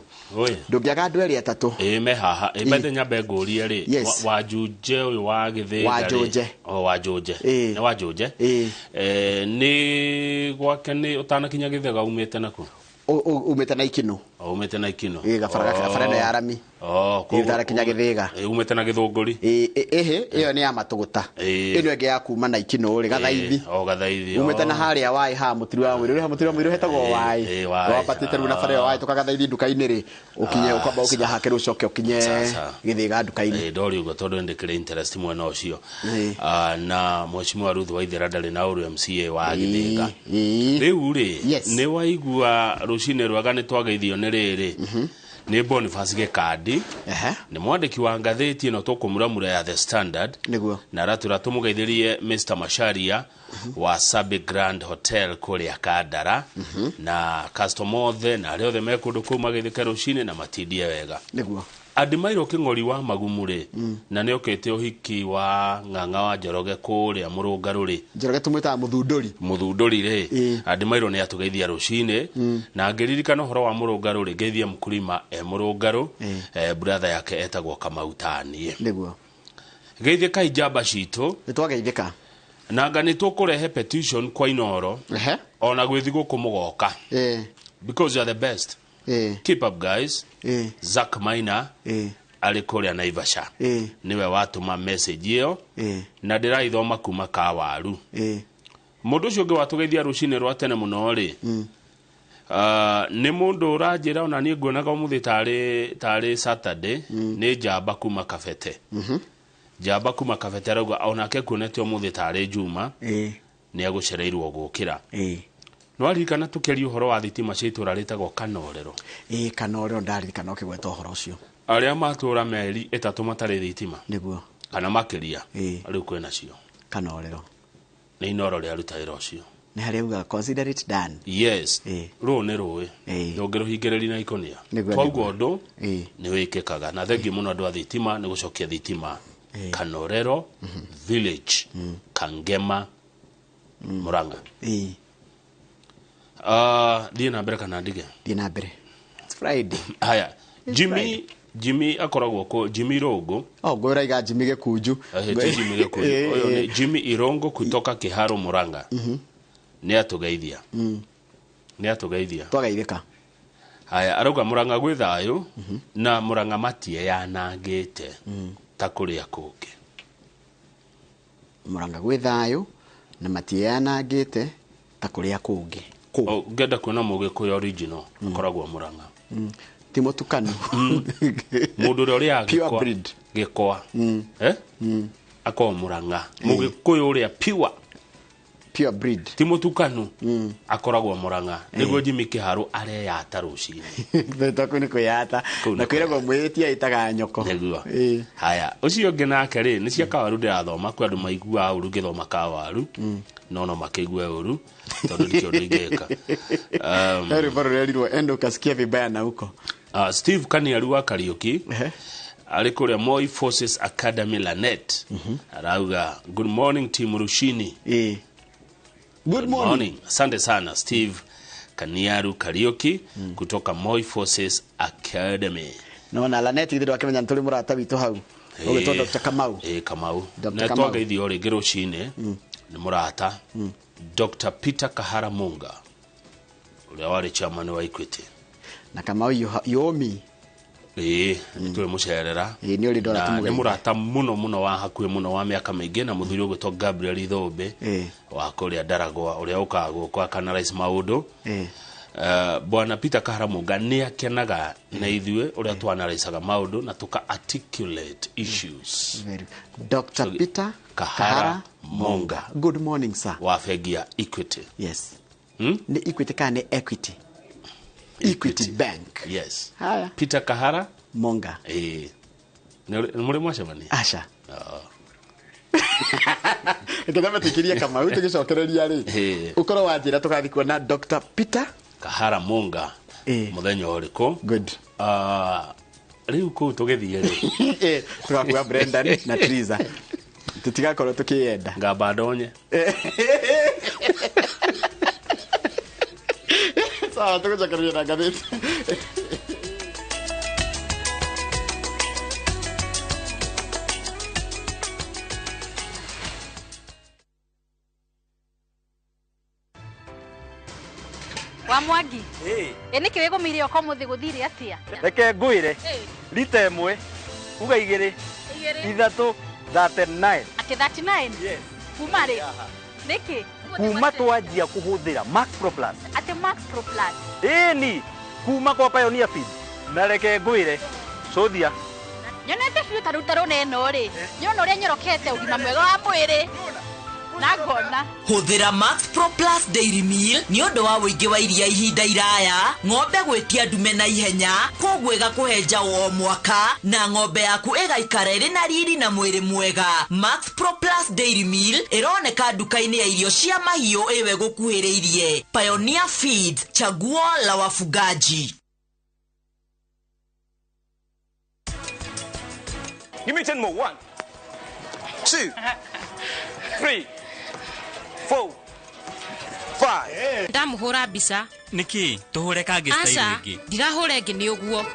ndũngĩaga andũ erĩ atatũ me haha mbete nyambe ngũria rĩ Wanjũnje ũyũ wa Gĩthĩga Wanjũnje nĩ Wanjũnje nĩ gwake nĩ ũtanakinya Gĩthĩga umĩte naku umĩte na Ikino umete na ikino gabara ya arami ithara kinya githiga umete na githunguri iyo ni ya matuguta ino enge ya kuma na ikino ri gathaithi umete na haria wai ha mutiri wa mwiri hetagwo wai wapatite ru na bara wai tukagathaithi nduka-ini ri ukinye ukamba ukinya hake rucoke ukinye githiga nduka-ini ndori ugo tondu ndikire interest mwena ucio na mheshimiwa Ruth Waithera ndari na uru MCA wa githiga riu ri ni waigua rucine rwaga ni twageithio ni riri ni Boniface Gekadi ni mwandiki wa ngathĩti ino Kũmuramura ya The Standard na ratura tumugeithirie Mr Masharia wa Sabi Grand Hotel kuria Kandara na customer othe na arĩa othe mekundu kuu magithika rucine na matindie wega niguo Adimairo king'ori wa magumure na ni okete uhiki wa ng'ang'a wa Njoroge kuria Mũrũngarũ Njoroge tumwita muthunduri ri Adimairo ni atugeithia rucine na ngiririkana horo wa Mũrũngarũ geithia mkulima Mũrũngarũ brother yake etagwo Kamautani niguo geithia kaijamba cito nitwageithika na ngani tukurehe petition kwa iNooro ona gwithi guku mugoka because you are the best keep up guys Zack Maina ali kuria Naivasha niwe watuma message iyo na ndiraithoma kuma ka waru mundu ucio ngi watugeithia rucine rwa tene muno ri ni mundu urajira ona ni nguonaga umuthi tari Saturday ni njamba kuma Kabete njamba kuma Kabete rauga onake kuonete umuthi tari Juma ni agucereirwo gukira no aririkana tukeri uhoro wa thitima ciitura ritagwo Kanorero Kanorero ndaririkana ukigweta uhoro ucio aria matura meri 3 matari thitima niguo kana makiria riu kwena cio Kanorero ni iNooro ria ruta wira ucio ni hari uga consider it done yes ru ni ruwe ndongero hingereri na ikonia twaugwo ndu ni wikikaga na thengi muno andu a thitima ni gucokia thitima Kanorero village Kangema Murang'a die na mbere kana ndige die na mbere it's Friday haya Jimmy akoragwo ko Jimmy Irongo ngwira iga Jimmy Gekunju Jimmy Gekunju oyo ni Jimmy Irongo kutoka Kiharo Murang'a ni atugeithia twageithika haya arauga Murang'a gwi thayu na Murang'a matie yanangite ta kuria kungi Murang'a gwi thayu na matie yanangite ta kuria kungi ngenda kuona Mũgĩkũyũ original akoragwo Murang'a timo tukanu mundu uria gikwa akwa Murang'a Mũgĩkũyũ uria pure breed timo tukanu akoragwo Murang'a niguo Jimmy Kiharu areyata rucini beta kuni kuyata na kwiragwo mwitia itaga nyoko niguo haya ucio ngi nake ri ni cia kawaru ndirathoma kwa andu maigua uru ngithoma kawaru no makigua uru tondu ndikio ndingeka heri baro rĩrirwo endo kasikia vibaya na huko Steve Kaniaru wa Kariuki ali kuria Moi Forces Academy Lanet arauga good morning team Rushini good morning asante sana Steve Kaniaru Kariuki kutoka Moi Forces Academy na Lanet ithiru akimenya nturi murata witu hau ogitwa Dr. Kamau Kamau na twageithio ringi rucine ni murata Dr. Peter Kahara Munga uria wari chairman wa Equity na Kamau yomi tuli mucerera ni uri ndora tumugeithia ni murata muno wa hakuhi muno wa miaka maingi na muthuri ugitwa Gabriel Ithombe wa kuria Daragwa uria ukagwo kwa Canalize maundu bwana Peter Kahara Munga ni akenaga na ithue uria twanalizaga maundu na tuka articulate issues Dr. Peter Kahara Munga good morning sir wa fegia Equity yes ni Equity kana Equity Equity Bank yes haya Peter Kahara Munga ni muri mwacemani asha Ekadama tikiria kama utugicokereria ri ukoro wanjira tugathi kuona Dr. Peter Kahara Munga muthenya uriku good riu ku tugithie ri tugakuwa Brendan na Triza tutigakorwo tukienda ngamba ndonye sawa tugucokereria na ngathĩti Wa Mwangi. Niki wego mire oko muthi guthire atia. Reke ngwire. Lita ĩmwe. Uga igĩrĩ. Ithatũ 39. Ake 39? Yes. Kuma ri. Niki? Kuma twanjia kuhuthira Max Pro Plus. Ate Max Pro Plus. Ni kuma kwa Pioneer Feed. Na reke ngwire. Sothia. Nyonete biũ tarutaro neno ri. Nyona ũrĩa nyorokete ũgima mwega wa mwĩrĩ. Nagona. Huthira Max Pro Plus Dairy Meal ni ũndũ wa wũingĩ wa iria ihinda iraya, ng'ombe gwĩtia ndume na ihenya, koguo ĩgakũhe njaũ o mwaka, na ng'ombe yaku ĩgaikara ĩrĩ na riri na mwĩrĩ mwega. Max Pro Plus Dairy Meal ĩroneka nduka-inĩ ya irio cia mahiũ ĩwe gũkuhĩrĩirie. Pioneer Feeds, chaguo la wafugaji. Give me 10 more. 1, 2, 3, 4, 5. Ndamuhura mbica. Niki tuhure kangi style ingi. Ndirahure ingi ni uguo.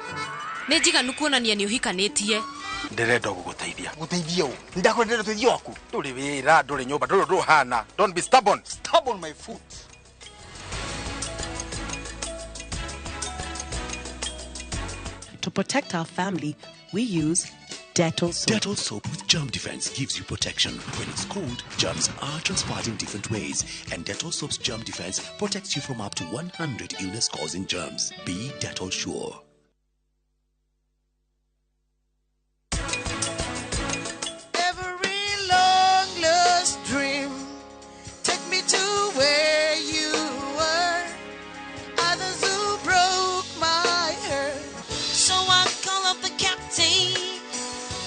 Ni njiganu kuonania ni uhikanitie. Ndirenda guguteithia. Guteithia u. Ndakwendera teithio waku. Nduri wira, nduri nyumba, nduri hana. Don't be stubborn. Stubborn my foot. To protect our family, we use Dettol soap. Dettol soap with germ defense gives you protection. When it's cold, germs are transferred in different ways, and Dettol soap's germ defense protects you from up to 100 illness-causing germs. Be Dettol sure. Every long lost dream, take me to where you were. Others who broke my heart. So I call up the captain.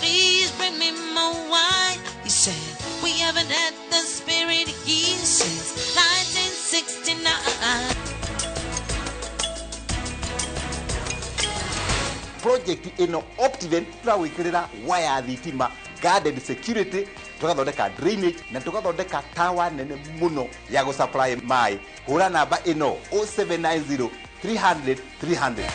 Please bring me more wine. He said, we haven't had the spirit here since 1969. Project ino Optiven turawikirira wire thitima, guarded security, tugathondeka drainage na tugathondeka tower nene muno ya go supply mai. Hura namba ino 0790 300 300.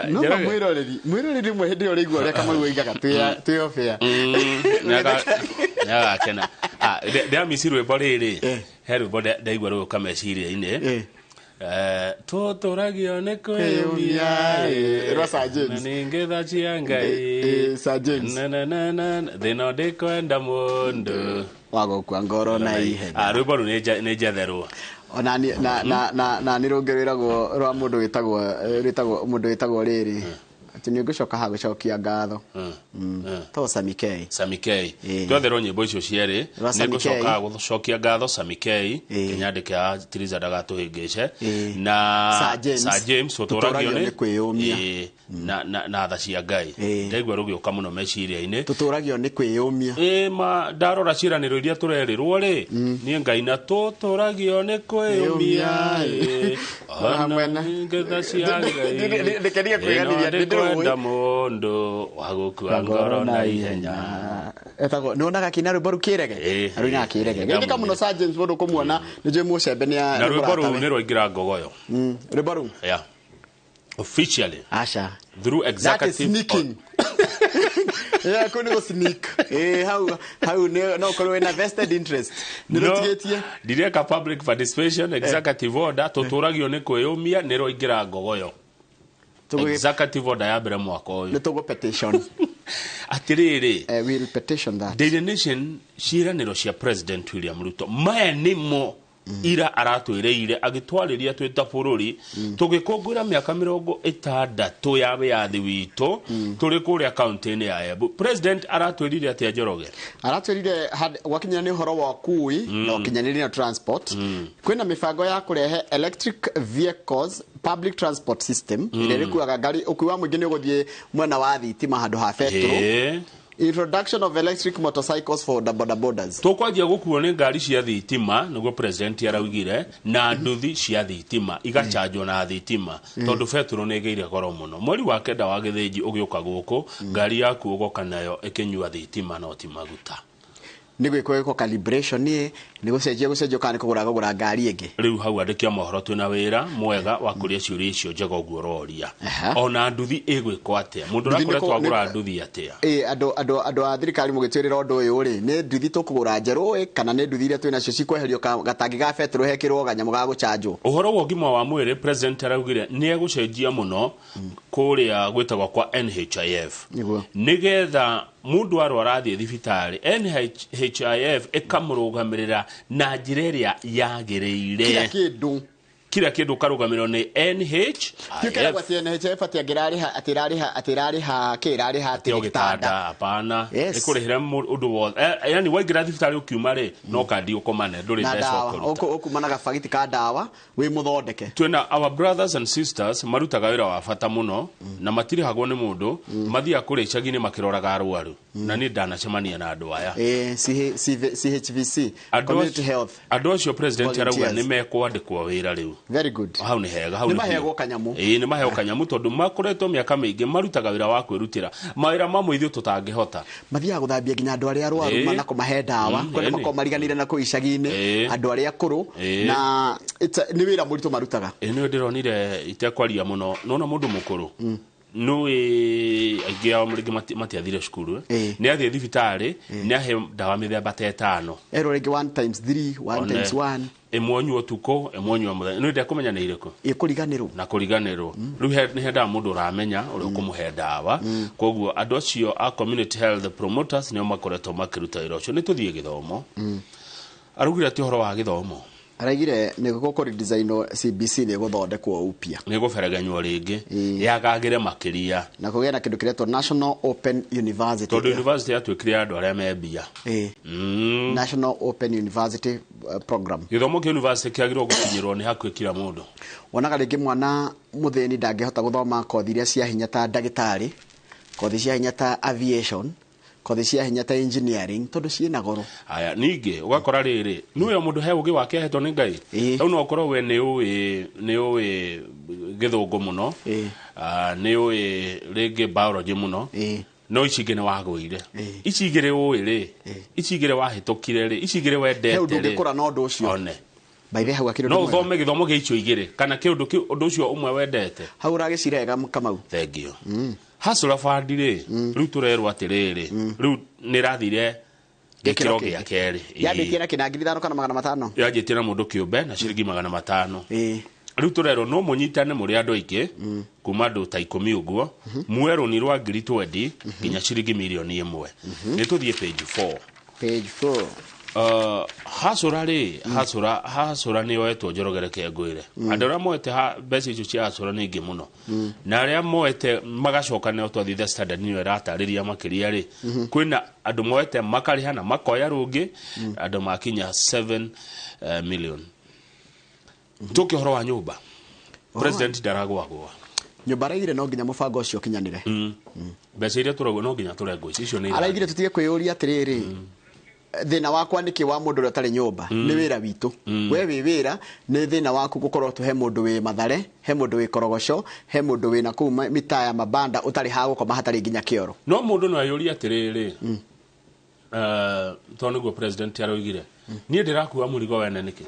Noma mwiroreri mwe hindi uri igwa kama uigaga tuyo fair. Nyaga kena. Ndia misirwe boriri. Heru bode ndaigwa ro kameciria ine. Tuturagio ni kwiyumia Rosa James ningetha cia Ngai Sir James na thina ndikwenda mundu wagokwa ngoro na ihenya rwimbo ru ni jetherwo ona na ni rongereragwo rwa mundu mundu witagwo riri ati ni ngucoka ha gucokia ngatho to Samikei twetherwo nyimbo icio cieri ni ngucoka gucokia ngatho Samikei kinyandike a Tiriza ndagatuhingice na Sir James uturagio ni kwiyumia na tha cia Ngai ndaigua rugioka muno meciria-ini tuturagio ni kwiyumia ma ndarora ciraniro iria turerirwo ri ni Ngai na tuturagio ni kwiyumia hamwe na ngetha cia Ngai ndikenia kwiganithia kwenda mundu wagukua ngoro na ihenya etago nionaga kina rwimbo rukirege aruna kirege ngika muno Sir James bodo kumuona nije mucembe ni na rwimbo ru ni rwaingira ngogoyo rwimbo ru yeah officially asha through executive sneaking yeah kuni go sneak how no kolwe na vested interest nirotigetie direka public participation executive order tuturagio ni kwiyumia ni rwaingira ngogoyo executive order ya mbere mwaka uyu nitugo petition atiriri will petition that Daily Nation ciraniro cia President William Ruto maya nimo ira aratwireire agitwariria twita bururi tugikungura miaka 60 ya wiathi witu turi kuria county-ini ya Embu. President aratwirire atia Njoroge aratwirire wakinya ni horo wa kui na kinyaniri na transport kwina mifango ya kurehe electric vehicles public transport system ile rikuaga ngari ukuwa mwingine uguthie mwena wa thitima handu ha petrol introduction of electric motorcycles for the bodabodas tukwanjia gukuo ni ngari cia thitima niguo president araugire na nduthi cia thitima igachanjwo na thitima tondu petrol ni ngeire goro muno mweri wa kenda wa githinji ugiuka guku ngari yaku ugoka nayo ikinyua thitima no ti maguta nĩ gwĩkwo calibration nĩ gũcenjia kana kũgũra ngari ĩngĩ rĩu hau andĩki a mohoro twĩna wĩra mwega wa kũrĩa ciũria icio njega ũguo ũroria ona nduthi ĩgwĩkwo atĩa mũndũ ũrakoretwo agũra nduthi atĩa andũ a thirikari mũgĩtwĩrĩra ũndũ ũyũ rĩ nĩ nduthi tũkũgũra njerũ kana nĩ nduthi iria twĩna cio cikweherio gatangi ga betũrũ hekĩrwo ganyamũ ga gũcanjwo ũhoro wa ũgima wa mwĩrĩ president araugire nĩ egũcenjia mũno kũrĩa gwĩtagwo kwa NHIF nĩgetha mundu arwara athie thibitarĩ NHIF ikamũrũgamĩrĩra na njĩra ĩrĩa yagĩrĩire kila kĩndũ karũgamĩrĩrwo nĩ NHIF NHIF atĩrarĩha gĩtanda hapana ĩkũrĩhĩra ũndũ wothe yani waingĩra thibitarĩ ũkiuma rĩ no kandi ũkomane ndũrĩ mbeca ũkumana gabagiti ka ndawa wĩ mũthondeke twĩna our brothers and sisters marutaga wĩra wa bata mũno na matirĩhagwo nĩ mũndũ mathiaga kũrĩa icagi-inĩ makĩroraga arwaru na niĩ ndanacemania na andũ aya CHVC community health andũ acio president arauga nĩ mekwandĩkwo wĩra rĩu very good hau nĩ hega hau nĩ mahegwo kanyamũ nĩ mahegwo kanyamũ tondũ makoretwo mĩaka mĩingĩ marutaga wĩra wa kwĩrutĩra mawĩra mamwe ithuĩ tũtangĩhota mathiaga gũthambia nginya andũ arĩa arwaru mana kũmahe ndawa kwenda makoo mariganire na kũu icagi-inĩ andũ arĩa akũrũ na nĩ wĩra mũritũ marutaga nĩ ndĩronire itekwaria mũno nona mũndũ mũkũrũ nũĩ aingĩ ao rĩngĩ matiathire cukuru nĩ athiĩ thibitarĩ nĩ ahe ndawa mĩthemba ta ĩtano erwo rĩngĩ 1x3 1x1 ĩmwe nyuo ũtukũ ĩmwe nyuo mũthenya nĩ ndĩ kũmenya nĩ irĩkũ ĩkũriganĩrwo na kũriganĩrwo rĩu nĩ hendaga mũndũ ũramenya ũrĩa ũkũmũhe ndawa koguo andũ acio a community health promoters nĩo makoretwo makĩruta wĩra ũcio nĩ tũthiĩ gĩthomo araugire atĩ ũhoro wa gĩthomo araigire nĩ gũkũ redesign CBC nĩ gũthondekwo upya nĩ gũberegenywo rĩngĩ yagagĩre makĩria na kũgĩa na kĩndũ kĩretwo National Open University tondũ university yatuĩkire andũ arĩa me mbia National Open University program gĩthomo kĩa university kĩagĩrĩirwo gũkinyĩrwo nĩ hakuhĩ kila mũndũ wonaga rĩngĩ mwana mũthĩni ndangĩhota gũthoma kothi iria cia hinya ta ndagĩtarĩ kothi cia hinya ta aviation kothi cia hinya ta engineering tondu ciina goro aya ningi ugakora riri niwe mundu he ugi wake hetwo ni ngai au no ukorwo we ni uwi githungu muno ni uwi ringi biology muno no icigene wagwire icigire uwi ri icigire wahitukire ri icigire wendete ri ndukura no ndu ucio one baithe hau akiri no thome githomo gia icio igire kana kiundu ucio umwe wendete hau uragicirega kamau thank you hasura fandi ri riu turerwo atiriri riu nirathire gikiro gia keri yandĩtie na kina 5,000 kana 500 yanjĩtie na mũndũ kĩũmbe na ciringi 500 riu turerwo no mũnyitane mũrĩ andũ aingĩ kuma andũ ta 10 ũguo mwerũ ni rwa 20 nginya ciringi milioni 1 nĩ tũthiĩ page 4 hasura ri hasura ni oetwo njorogere kengwire andũ arĩa moete mbeca icio cia hasura nĩ ingĩ mũno na arĩa moete magacoka nĩ twathithe standard niyo ĩratarĩria makĩria ri kwĩna andũ moete makarĩha na makoya rũngĩ andũ makinya 7 million tuke horo wa nyũmba president ndaragwagwa nyũmba araigire no nginya mũbango ũcio kinyanire mbeca iria tũragwo no nginya tũrengwo icio nĩ araigire tutige kwĩyũria atĩrĩrĩ thina wakwa nĩ wa mũndũ ũrĩa ũtarĩ nyũmba nĩ wĩra witũ we wĩ wĩra nĩ thina waku gũkorwo tuhe mũndũ wĩ Mathare he mũndũ wĩ Korogoco he mũndũ wĩ na kũu mita ya mabanda ũtarĩ ha gũkoma hatarĩ nginya kĩoro no mũndũ no ayũria atĩrĩrĩ tondũ nĩguo president aroigire niĩ ndĩrakuua mũrigo wene nĩkĩ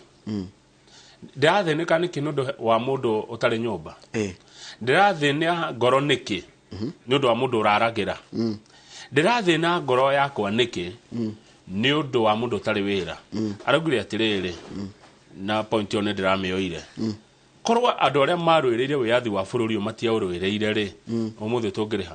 ndĩrathĩnĩka nĩkĩ nĩ ũndũ wa mũndũ ũtarĩ nyũmba ndĩrathĩna ngoro nĩkĩ nĩ ũndũ wa mũndũ ũraragĩra ndĩrathĩna ngoro yakwa nĩkĩ nĩ ũndũ wa mũndũ ũtarĩ wĩra araugire atĩrĩrĩ na point one ndiramĩoire korwo andũ arĩa marũĩrĩire wĩyathi wa bũrũri matiaũrũĩrĩire rĩ ũmũthĩ tũngĩrĩha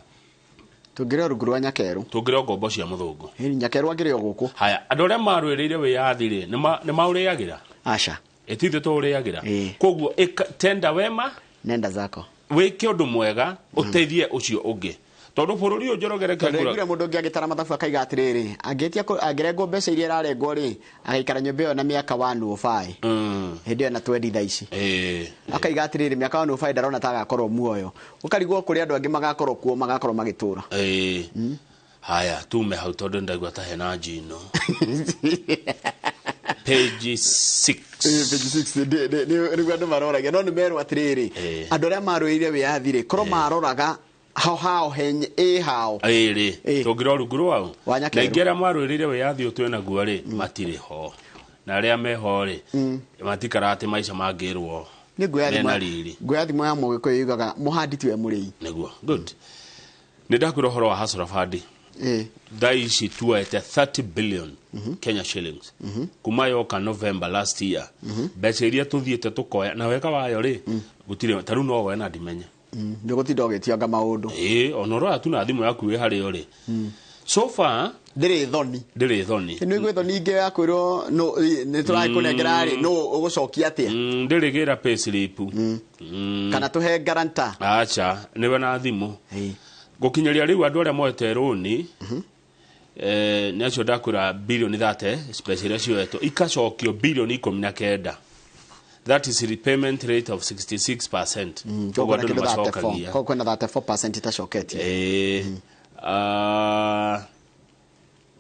tũngĩrĩo rungu rwa nyakeru tũngĩrĩo ngombo cia mũthũngũ nyakeru agĩrĩo gũkũ haya andũ arĩa marũĩrĩire wĩyathi rĩ nĩ maũrĩagĩra aca ĩtithĩ tũũrĩagĩra koguo tenda wema nenda zako wĩke ũndũ mwega ũteithie ũcio ũngĩ tondu bũrũri ũyũ njorogere kagura ngire mũndũ ũngĩ agĩtara mathabu akaiga atĩrĩrĩ angĩrengwo mbeca iria ararengwo rĩ agaikara nyũmba ĩyo na mĩaka 105 hĩndĩ ĩyo na twendi thaa ici akaiga atĩrĩrĩ mĩaka 105 ndarona ta agakorwo muoyo ũkarigwo kũrĩ andũ angĩ magakorwo kuo magakorwo magĩtũra haya tume hau tondũ ndaigua ta hena njino page 6 nĩguo andũ maroragia no nĩ merwo atĩrĩrĩ andũ arĩa marũĩrĩire wĩyathi rĩ korwo maroraga hao henye hao ri tongiro ruguru wao na ingera mwarwirire we yathi utwe naguo ri matire ho na aria meho ri matikarate maica mangirwo ngwathi moya mugiko yugaga muhandi tiwe murei niguo good nidakwira horo wa hasura fadi daishi tuete 30 billion Kenya shillings kuma yoka November last year becheria tuthiete tukoya na weka wayo ri gutire taru no we na dimenya ndogotinda ogetianga maundu onoro atu na thimu yaku hari ori so far ndiri thoni ni igwe thoni inge yakwiro no ni turai kunengera ri no ugucokia atia ndiri gira payslip kana tuhe guarantor acha niwe na thimu gukinyeria riu andu aria moete runi ni acio ndakwira billion 30 especially acio eto ikacokio billion 19. That is repayment rate of 66%. Kwa kwenda 34% itashoketie.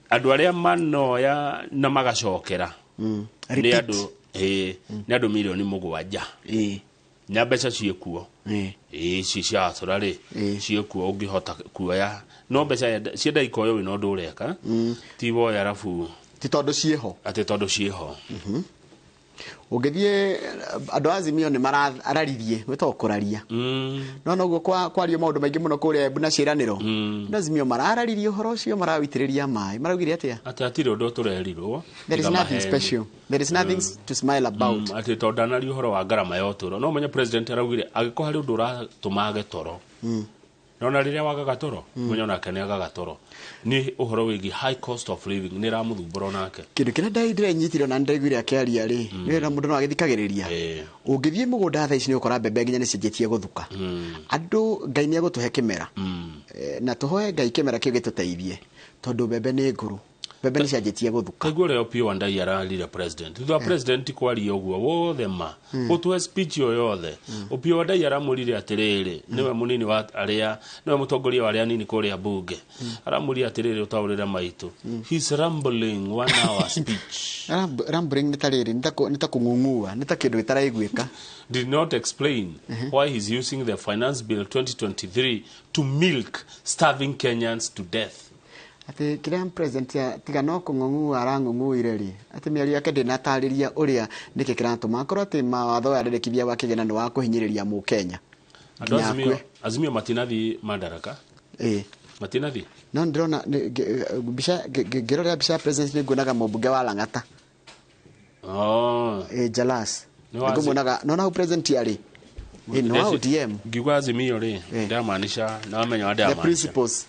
Andu aria manoya na magacokera. Ni andu milioni 7. Na mbeca ciekuo. Cia turari. Ciekuo ungihota kuoya. No mbeca cienda ikoyo we no ndureka. Ti woya arafu ti tondu cieho. Ati tondu cieho. Ugethie andu azimio ni marararirie wetwo kuraria no noguo kwario maundu maingi muno kuria Embu na ciraniro azimio marararirie uhoro ucio marawitiriria mai maraugire atia atire undu turerirwo there is nothing special there is nothing to smile about ati tondanari uhoro wa ngarama ya uturo no menye president araugire agiko hari undu uratumage toro nona riria wagaga toro menye ona kene agaga toro ni uhoro wigi high cost of living ni ramuthumbura nake kindu kina ndaidire nyitiro na ndaiguire akiaria ri ni na mundu no agithikagiriria ungithie mugunda tha ici ni ukora mbembe nginya ni cijetie guthuka andu ngai ni agutuhe kimera na tuhoe ngai kimera kio gituteithie tondu mbembe ni nguru mbembe ni cijetie guthuka kaiguo rio pio ndai ararire president thutha president kwaria uguo wothe ma utuhe speech yothe upio ndai aramurire atiriri niwe munini wa aria niwe mutongoria wa aria nini kuria bunge aramurire atiriri utaurira maitu he's rambling 1 hour speech rambling nitariri nitakungungua nitakindu gitaraiguika did not explain why he's using the finance bill 2023 to milk starving Kenyans to death. Ati kiria president ya tiga no kungungua arangunguire ri ati miari yake ndinatariria uria niki kiratuma akoro ati mawatho ya ndekithia wa kigena no wa kuhinyiriria mu Kenya azimio matinathi madaraka matinathi no ndirona bisha gerora bisha president ni gunaga mubunge wa Lang'ata Jalas ngumunaga no na president yari no DM gigwa azimio ri ndamaanisha na wamenya wade the principles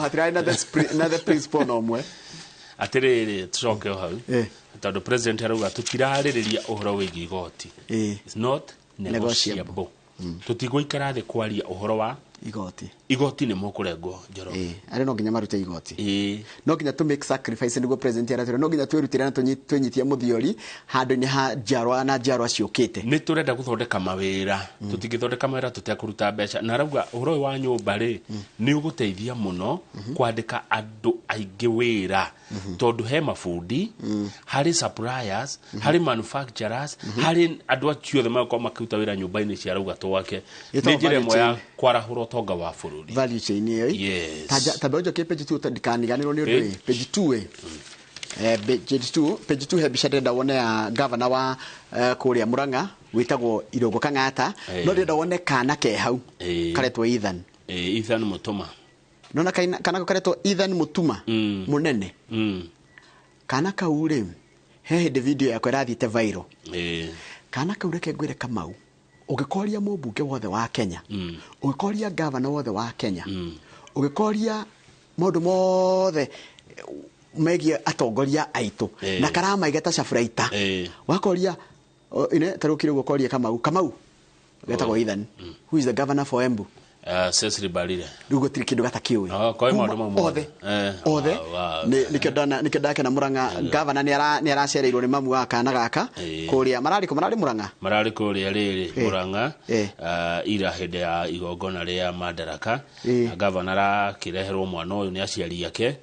hatirai na the principle no mwe atiriri tucoke hau tondu president arauga tutiraririria uhoro wigi igoti it's not negotiable tutigũikara thĩ kwaria uhoro wa igoti ni mukurengwo njoro ari no nginya marute igoti no nginya to make sacrifice niguo president aratira no nginya twirutire na tunyitie muthiori handu-ini ha njarwa na njarwa ciukite ni turenda guthondeka mawira tutingithondeka mawira tutakuruta mbeca na arauga uhoro wa nyumba ri ni uguteithia muno kwandika andu aingi wira tondu he mafundi hari suppliers hari manufacturers hari andu aciothe makoma makiruta wira nyumba-ini cia arauga twake ni njira imwe ya kwarahura utonga wa bururi value chain yes tabejo ke page 2 ndikaniganirwo ni undu page 2 page 2 he bica ndenda wone ya governor wa kuria Murang'a witagwo Irungu Kang'ata no ndenda wone kana ke hau karetwo Ethan Mutuma nona kana karetwo Ethan Mutuma munene kana kaure he video yakwa irathite viral kana kaure ke gwire Kamau ugikoria mubunge wothe wa Kenya ugikoria governor wothe wa Kenya ugikoria maundu mothe megie atongoria aitu na karama igeta cafuraita wakoria ine tarukire gukoria Kamau getagwo Ethan who is the governor for Embu Cecily Balile rugo tiri kindu gata kiwe kwa maundu mamwe othe nikenda kana Murang'a governor ni aracereirwo ni mamu wa kana gaka kuria marari Murang'a marari kuria riri Murang'a ira hinde ya igongona ria madaraka governor akireherwo mwana uyu ni aciari yake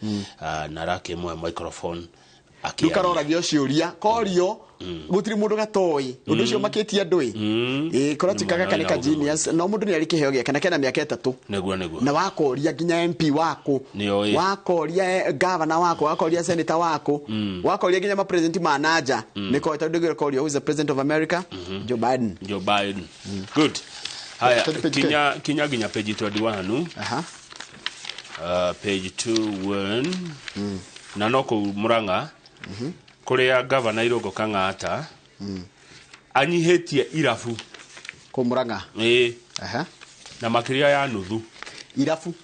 na rakimwe microphone Tukaroragio ciuria korio gutiri mundu gatoi undu ucio makitie ndui korwo tikaga kana ka genius no mundu ni ari kiheo gya kana kena miaka 3 neguo na wakoria ginya MP wako wakoria governor wako wakoria senator wako wakoria ginya ma president manager niko tondu korio who is the president of America Joe Biden good haya kinya ginya page 21 page 21 na no Kũmuramura kuria governor Irungu Kang'ata anyihetie irabu Kũmuramura na makiria ya nuthu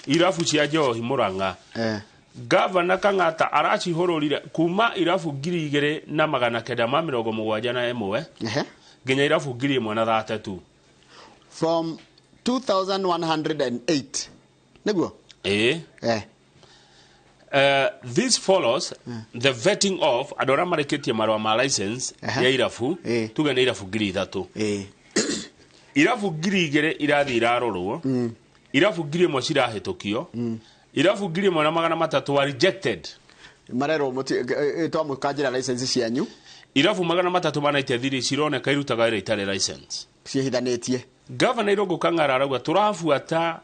irabu cia njohi Murang'a governor Kang'ata aracihururire kuma irabu 2,971 nginya irabu 1,132 from 2,108 neguo this follows the vetting of adora mareketie marwa ma license ya irabu tuge ni irabu 3,000 irabu 2,000 irathi irarorwo irabu 1,000 cirahitũkio irabu 1,300 were rejected marero twamukanjira license cianyu irabu 300 manaitia thiri cironeka irutaga ira itare license ciehithanetie governor Irungu Kang'ata arauga turafuata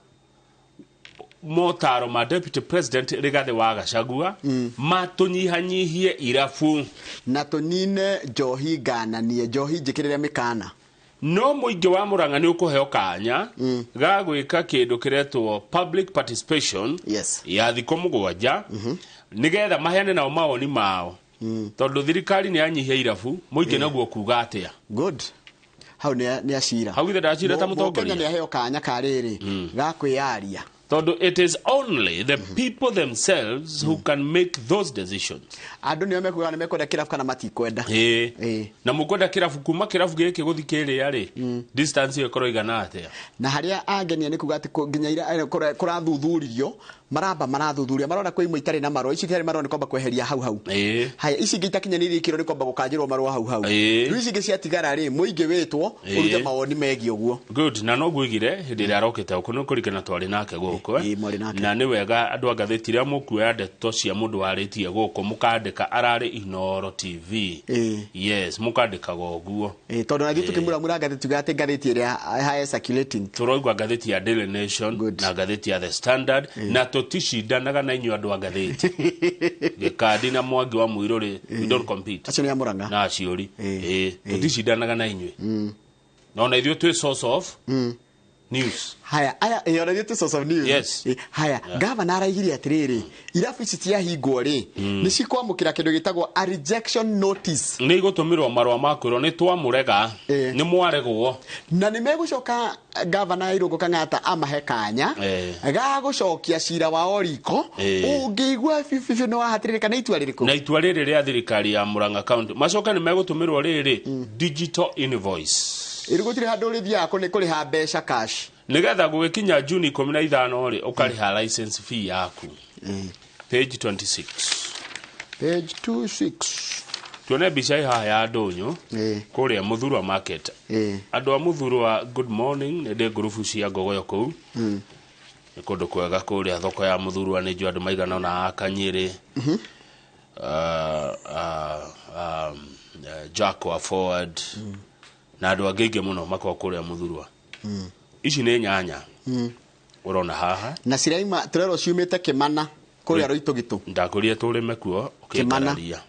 motaro ma deputy president Rigathi wa Gachagua matunyihanyihie irabu na tunine njohi gananie njohi njikirire mikana no muingi wa Murang'a ni ukuheo kanya ga gwika kindu kiretwo public participation ya thiko mugwanja nigetha maheane nao mawoni mao tondu thirikari ni anyihia irabu muingi naguo kuga atia good hau ni acira hau ithe ndacira ta mutongoria ni aheo kanya kariri ga kwiaria tondu it is only the people themselves who can make those decisions andu ni mekuga ni mekwenda kirabu kana matikwenda na mukwenda kirabu kuma kirabu giki guthikiria ri distance yo korwo igana atia na haria agenia ni kuga ati nginya ira kurathuthurio marathuthuria marona kwa imwe itari na marwa ici itari marwa ni kwamba kweheria hau haya ici ngitakinyanire ikiro ni kwamba gukanjirwo marwa hau ici ngi ciatigara ri muingi witwo urute mawoni megi uguo good na no gwigire hindi ria arokete ukuno kurikana twari nake guko na ni wega andu agatheti ria mukuoya ndeto cia mundu waritie guko mukandika arari iNooro TV yes mukandika goguo tondu na thitu Kũmuramura ngatheti gate ngatheti ria high circulating turoigwa ngatheti ya Daily Nation na ngatheti ya The Standard na tutishindanaga na inyu andu agatheti gikadi na Mwangi wa Muiruri we don't compete acio ni Murang'a na aciori tutishindanaga na inyu no na ithio twi source of news haya aya yona thitu source of news yes haya governor araigire atiriri irabu ici cia hingo ri ni cikwamukira kindu gitagwo a rejection notice ni gutumirwo marwa makwiro ni twamurega ni mwaregwo na ni megucoka governor Irungu Kang'ata amahe kanya ga gucokia cira wa oriko ungigwa fifi no wahatiririka na itua ririko na itua riri ria thirikari ya Murang'a county macoka ni megutumirwo riri digital invoice irigutire handu rithia kuni kuriha mbeca cash nigetha gugikinya June 15 ri ukariha license fee yaku page 26 tuone bica iha ya ndunyu kuria Muthurwa market andu a Muthurwa good morning ne de group cia ngogoyo kuu ni kundu kwega kuria thoko ya Muthurwa ni ju andu maigana na akanyiri Jack wa forward na andu angege muno makwa kuria Muthurwa ici ni nyanya urona haha na ciraima turero ciumite Kimana kuria Roitogitu ndakuria turime kuo ukikararia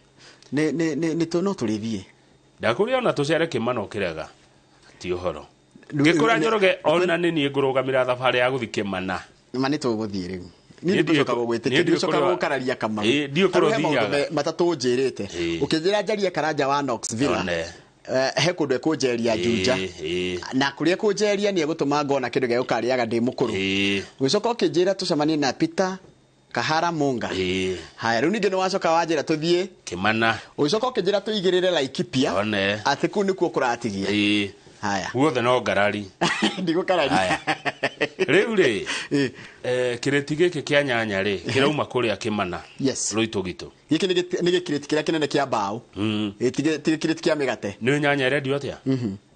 ni to no turithie ndakuria na tucere Kimana ukirega ti uhoro ngikura Njoroge ona ni ni ngurugamira thabari ya guthi Kimana mani tuguthie riu ni ndicoka gugwitikia ndicoka gukararia kama ndio kurothia matatu njirite ukithira njaria karanja wa Knoxville he kundu ekunjeria Juja na kuria kunjeria ni egutuma ngona kindu gya ukariaga ndi mukuru gwicoka ukinjira tucemanie na Peter Kahara Munga haya riu ningi no wacoka wanjira tuthie Kimana ugicoka ukinjira tuigirire Laikipia ati ku nikuo kuratigia haya guothe no ngarari ndigukararia riu ri kireti giki kia nyanya ri kirauma kuria Kimana Roitogitu giki ni gikireti kiria kinene kia mbao tige kireti kia migate ni nyanya redio atia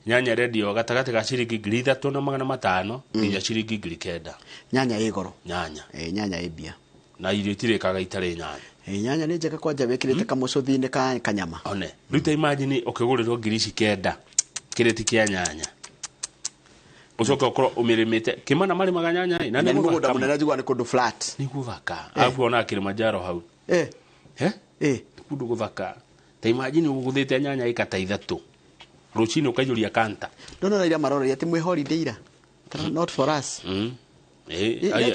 nyanya redio gatagati ga ciringi 3,500 nginya ciringi 9,000 nyanya igoro nyanya nyanya ibia na irio itirikaga itare nyanya nyanya nĩ njega kwanja wĩkĩrĩte kamũcũthi-inĩ ka kanyama one ruta imagine ũkĩgũrĩrwo ngiri ici 9 kĩrĩti kĩa nyanya ucoka ukorwo umirĩmĩte Kĩmana marĩmaga nyanya na nĩ mũgũnda mũnene njigua nĩ kũndũ flat nĩ gũthaka afu ona Kilimanjaro hau kũndũ gũthaka ta imagine ũgũthĩte nyanya ĩkata 3 rũcinĩ ũkaiyũria kanta ndona ira maroreria ati mwĩ holiday ira not for us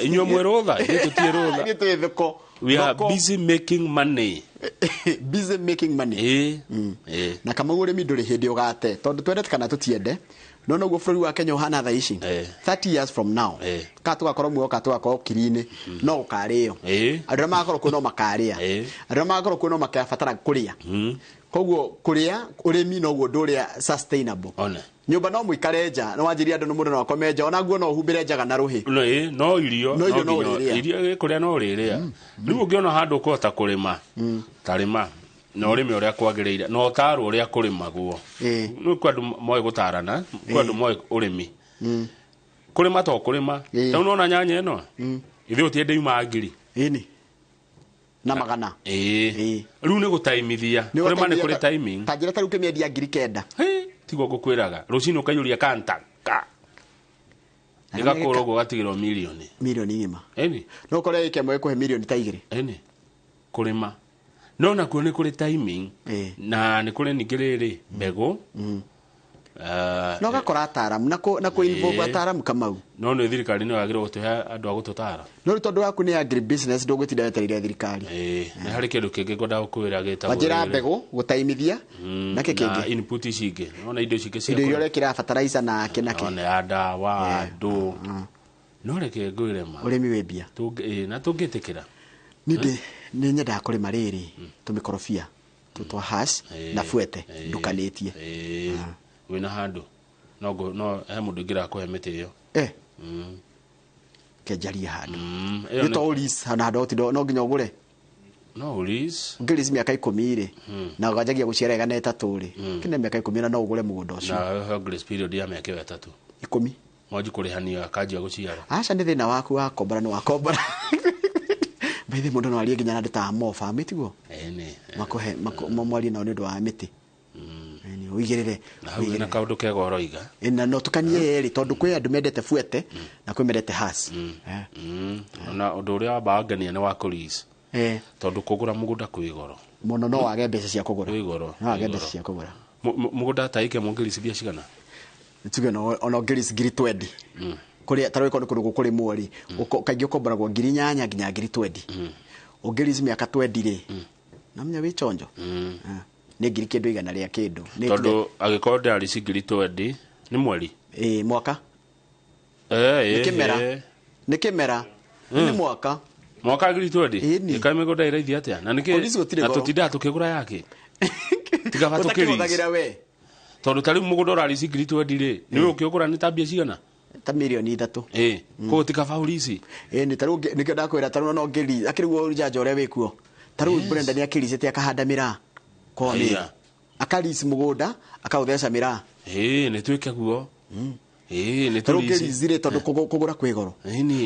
inyuĩ mwĩrũtha tũtiĩ rũtha we are busy making money busy making money na kama ũrĩmi ndũrĩ hĩndĩ ũgate tondũ twendete kana tũtiende no noguo bũrũri wa Kenya ũhana tha ici 30 years from now ka tũgakorwo muoka tũgakorwo kiri-inĩ no ũkarĩo andũ arĩa magakorwo kuo no makarĩa andũ arĩa magakorwo kuo no makabatara kũrĩa koguo kũrĩa ũrĩmi noguo ndũrĩa sustainable nyũmba no mũikare nja no wanjĩria andũ mũndũ no akome nja ona guo no ũhumbĩre njaga na rũhĩ no irio irio kũrĩa no rĩrĩa rĩu ũngĩona handũ ũkũhota kũrĩma tarĩma na ũrĩmi ũrĩa kwagĩrĩire no ũtarwo ũrĩa kũrĩmagwo nĩ kwandũ moe gũtarana kwandũ moe ũrĩmi kũrĩma to kũrĩma ta unaona nyanya ĩno ithe ũtiende yuma ngiri na magana rĩu nĩ gũtaimithia kũrĩma nĩ kũrĩ timing ta njĩra ta rĩu kĩmĩendia ngiri 9 tigo ngũkwĩraga rũcinĩ ũkaiyũria kanta ĩgakorwo gũgatigĩrwo milioni ng'ima no kore ĩkĩmwe ĩkũhe milioni ta 2 kũrĩma no nakuo nĩ kũrĩ timing na nĩ kũrĩ ningĩ rĩrĩ mbegũ no gakora ataaramu na involve ataaramu Kamau no nĩ thirikari nĩ yagĩrĩirwo gũtũhe andũ a gũtũtara no tondũ waku nĩ agri business ndũgũtinda wetereire thirikari nĩ harĩ kĩndũ kĩngĩ ngwenda gũkwĩra gĩtagwo njĩra mbegũ gũtaimithia na kĩngĩ input ici ingĩ no indo cingĩ cia indo iria ũrekĩra fertilizer na ya ndawa andũ no reke ngwĩre ma ũrĩmi wĩ mbia na tũngĩtĩkĩra nĩ nyendaga kũrĩma rĩrĩ tũmĩkorobia twa hash na fuete ndukanĩtie wĩna handũ no he mũndũ ingĩra kũhe mĩtĩ ĩyo kenjaria handũ nĩ to ulis handũ ũtindo no nginya ũgũre no ulis ngĩrĩci mĩaka 10 rĩ na ũganjagia gũciara igana 3 rĩ kĩne mĩaka 10 na no ũgũre mũgũnda ũcio na grace period ya mĩaka 3 10 mwanji kũrĩhania akanjia gũciara aca nĩ thĩna waku wa kombora nĩ wakombora Baithi mũndũ no arie nginya na ndeta mofa mĩtiguo makohe mwari nao nĩ ũndũ wa mĩtĩ uigĩrĩre na kaũndũ kega ũroiga na no tukanie eri tondũ kwĩ andũ mendete fuete na kwĩ mendete has na ũndũ ũrĩa wambangania nĩ wa kũris tondũ kũgũra mũgũnda kwĩ goro mũno no wage mbeca cia kũgũra kwĩ goro no wage mbeca cia kũgũra mũgũnda ta ike mũngĩris bia cigana tuge no ona ngĩris ngiri 20 kũrĩa tarĩ kono kũndũ kũrĩ mwori kaingĩ ũkomboragwo ngiri 8 nginya ngiri 20 ũngĩris mĩaka 20 rĩ namenya wĩ chonjo nĩ ngiri kĩndũ igana rĩa kĩndũ tondũ agĩkorwo ndarisi ngiri 20 nĩ mweri mwaka nĩ kĩmera nĩ mwaka ngiri 20 ĩka mĩgũnda ĩraithi atĩa na nĩkĩ na tũtindaga tũkĩgũra yake tigaba tũkĩris tondũ tarĩ mũgũnda ũrarisi ngiri 20 rĩ nĩ ũkĩgũra nĩ ta mbia cigana ta milioni 3 kũu tigaba ũrisi nĩ tarũ nĩkĩo ndakwĩra tarũ no ngiri akĩriguo njanja ũrĩa wĩkuo tarũ Brenda nĩ akĩrisĩte akahanda mĩraa kwamĩra akarisi mũgũnda akaũtheca mĩraa nĩ twĩke guo nĩ tũrizire tondũ kũgũra kwĩ goro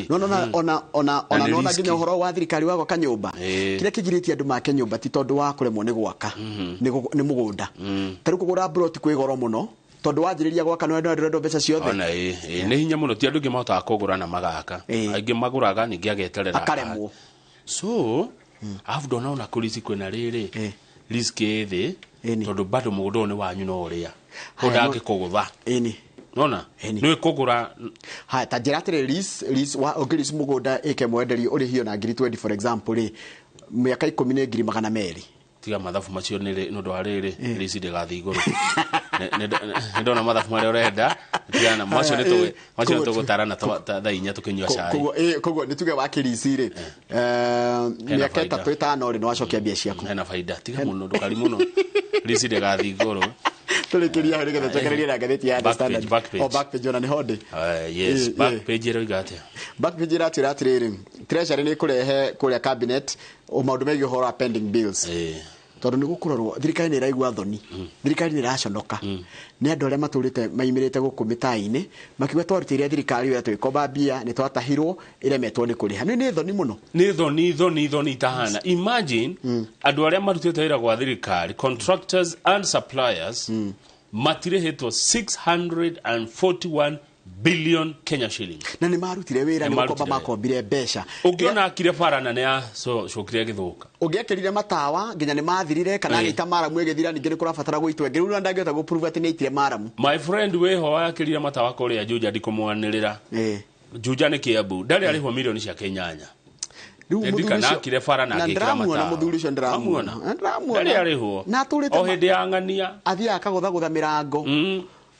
ona nona nginya ũhoro wa thirikari wa gwaka nyũmba kĩrĩa kĩgirĩtie andũ make nyũmba ti tondũ wa kũremwo nĩ gwaka nĩ mũgũnda tarũ kũgũra broti kwĩ goro mũno tondũ wanjĩrĩria gwaka no ndĩrenda mbeca ciothe ona nĩ hinya mũno ti andũ aingĩ mahotaga kũgũra na magaka aingĩ magũraga ningĩ ageterera akaremwo so afu ndona ona kũrisi kwĩna rĩrĩ risk thĩ tondũ bado mũgũnda nĩ wanyu no ũrĩa ũndangĩ kũgũtha nona nĩ kũgũra ta njĩra atĩrĩ ris ũngĩris mũgũnda ĩke mwenderio ũrĩ hiyo na ngiri 20 for example rĩ mĩaka 10 nĩ ngiri 200 tiga mathabu macio nĩ ũndũ wa rĩrĩ risi ndĩgathiĩ igũrũ nĩ ndona mathabu marĩa ũrenda tigana macio nĩ tũgũtarana thaa 4 tũkĩnyua cai koguo nĩ tuge wa kĩrisi rĩ mĩaka 3-5 rĩ no wacokia mbia ciaku hena baida tiga mũno ndũkari mũno risi ndĩgathiĩ igũrũ tũrĩkĩria harĩ getha twekererie na ngathĩti ya The Standard back page ona nĩ honde yes back page ĩroiga atĩa back page ĩratwĩra atĩrĩrĩ treasury nĩ kũrehe kũrĩa cabinet maũndũ megiĩ ũhoro wa pending bills tondu ni gukurorwo thirikari ni iraigua thoni thirikari ni iraconoka ni andu aria maturite maimirite guku mitaini makiuga twarutire thirikari yo twikomba mbia ni twatahirwo iremetwo ni kuriha ni thoni muno ni thoni tahana imagine andu aria marutite wira gwa thirikari contractors and suppliers matirehitwo 641 billion Kenya shillings na ni marutire wira ni gukomba makombire mbeca ungiona akire farana ne ya cokire githuka ungiakirire matawa nginya ni mathirire kana gita maramu egethira ningi ni kurabatara guitwe ngiru ndangihota gu prove ati ni itire maramu my friend we ho yakirire matawa kuria Juja ndikumwanirira Juja ni Kiambu ndari ariho milioni cia Kenyanya ndikana akire farana agikira matawa na muthuri ucio ndiramuona ndari ariho na turite o hindi ya ngania athia akagutha mirango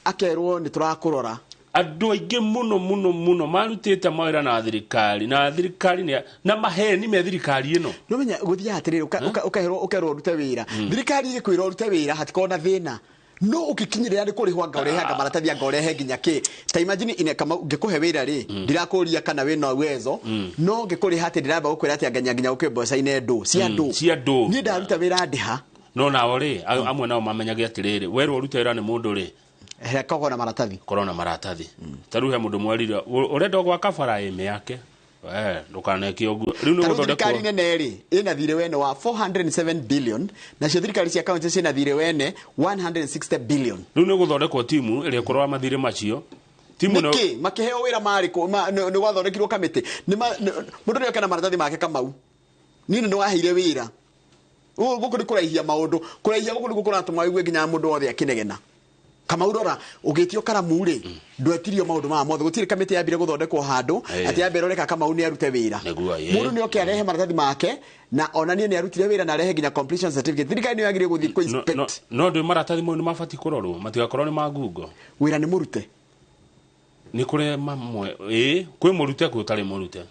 akerwo ni turakurora andu aingi muno marutite mawira na thirikari ni na maheni me thirikari ino no menya guthia atirire ukerwo rute wira thirikari igikwira rute wira hatikona thina no ukikinyirira ni kurihwa ngaurehanga maratathi ngaurehe nginya ki ta imagine ine kama ngikuhe wira ri ndirakuria kana wina wezo no ngikuriha ati ndiramba gukwira ati nginya ukimboca ine ndu cia ndu ni ndaruta wira ndiha no nawo ri amwe nao mamenyage atiriri werwo rute wira ni mundu ri korona maratathi taruhe mundu mwarira urenda gwa kafara ime yake ndukaneke oguo riu no guthondekwo thirikari nene ri ina thire wene wa 407 billion na cio thirikari cia county cina thire wene 160 billion riu no guthondekwo timu iri kurwa mathire macio timu no makiheo wira mari ko ni gwathondekirwo kamiti ni mundu ni okana maratathi make Kamau nini no waheire wira guku ni kuraihia maundu kuraihia guku ni gukuratuma wigue nginya mundu wothe akinegena Kamau rora ugitio Karamu ri ndwetirio maundu ma mothe gutire kamiti yambire guthondekwo handu ati yambire reka Kamau ni arute wira mundu ni oke arehe maratathi make na onanie ni arutire wira na arehe nginya completion certificate thirikari ni yagire guthii ku inspect no ndu maratathi mo ni mabati kurorwo matigakorwo ni magungo wira ni murute ni kure mamwe kwi murute ku utari murute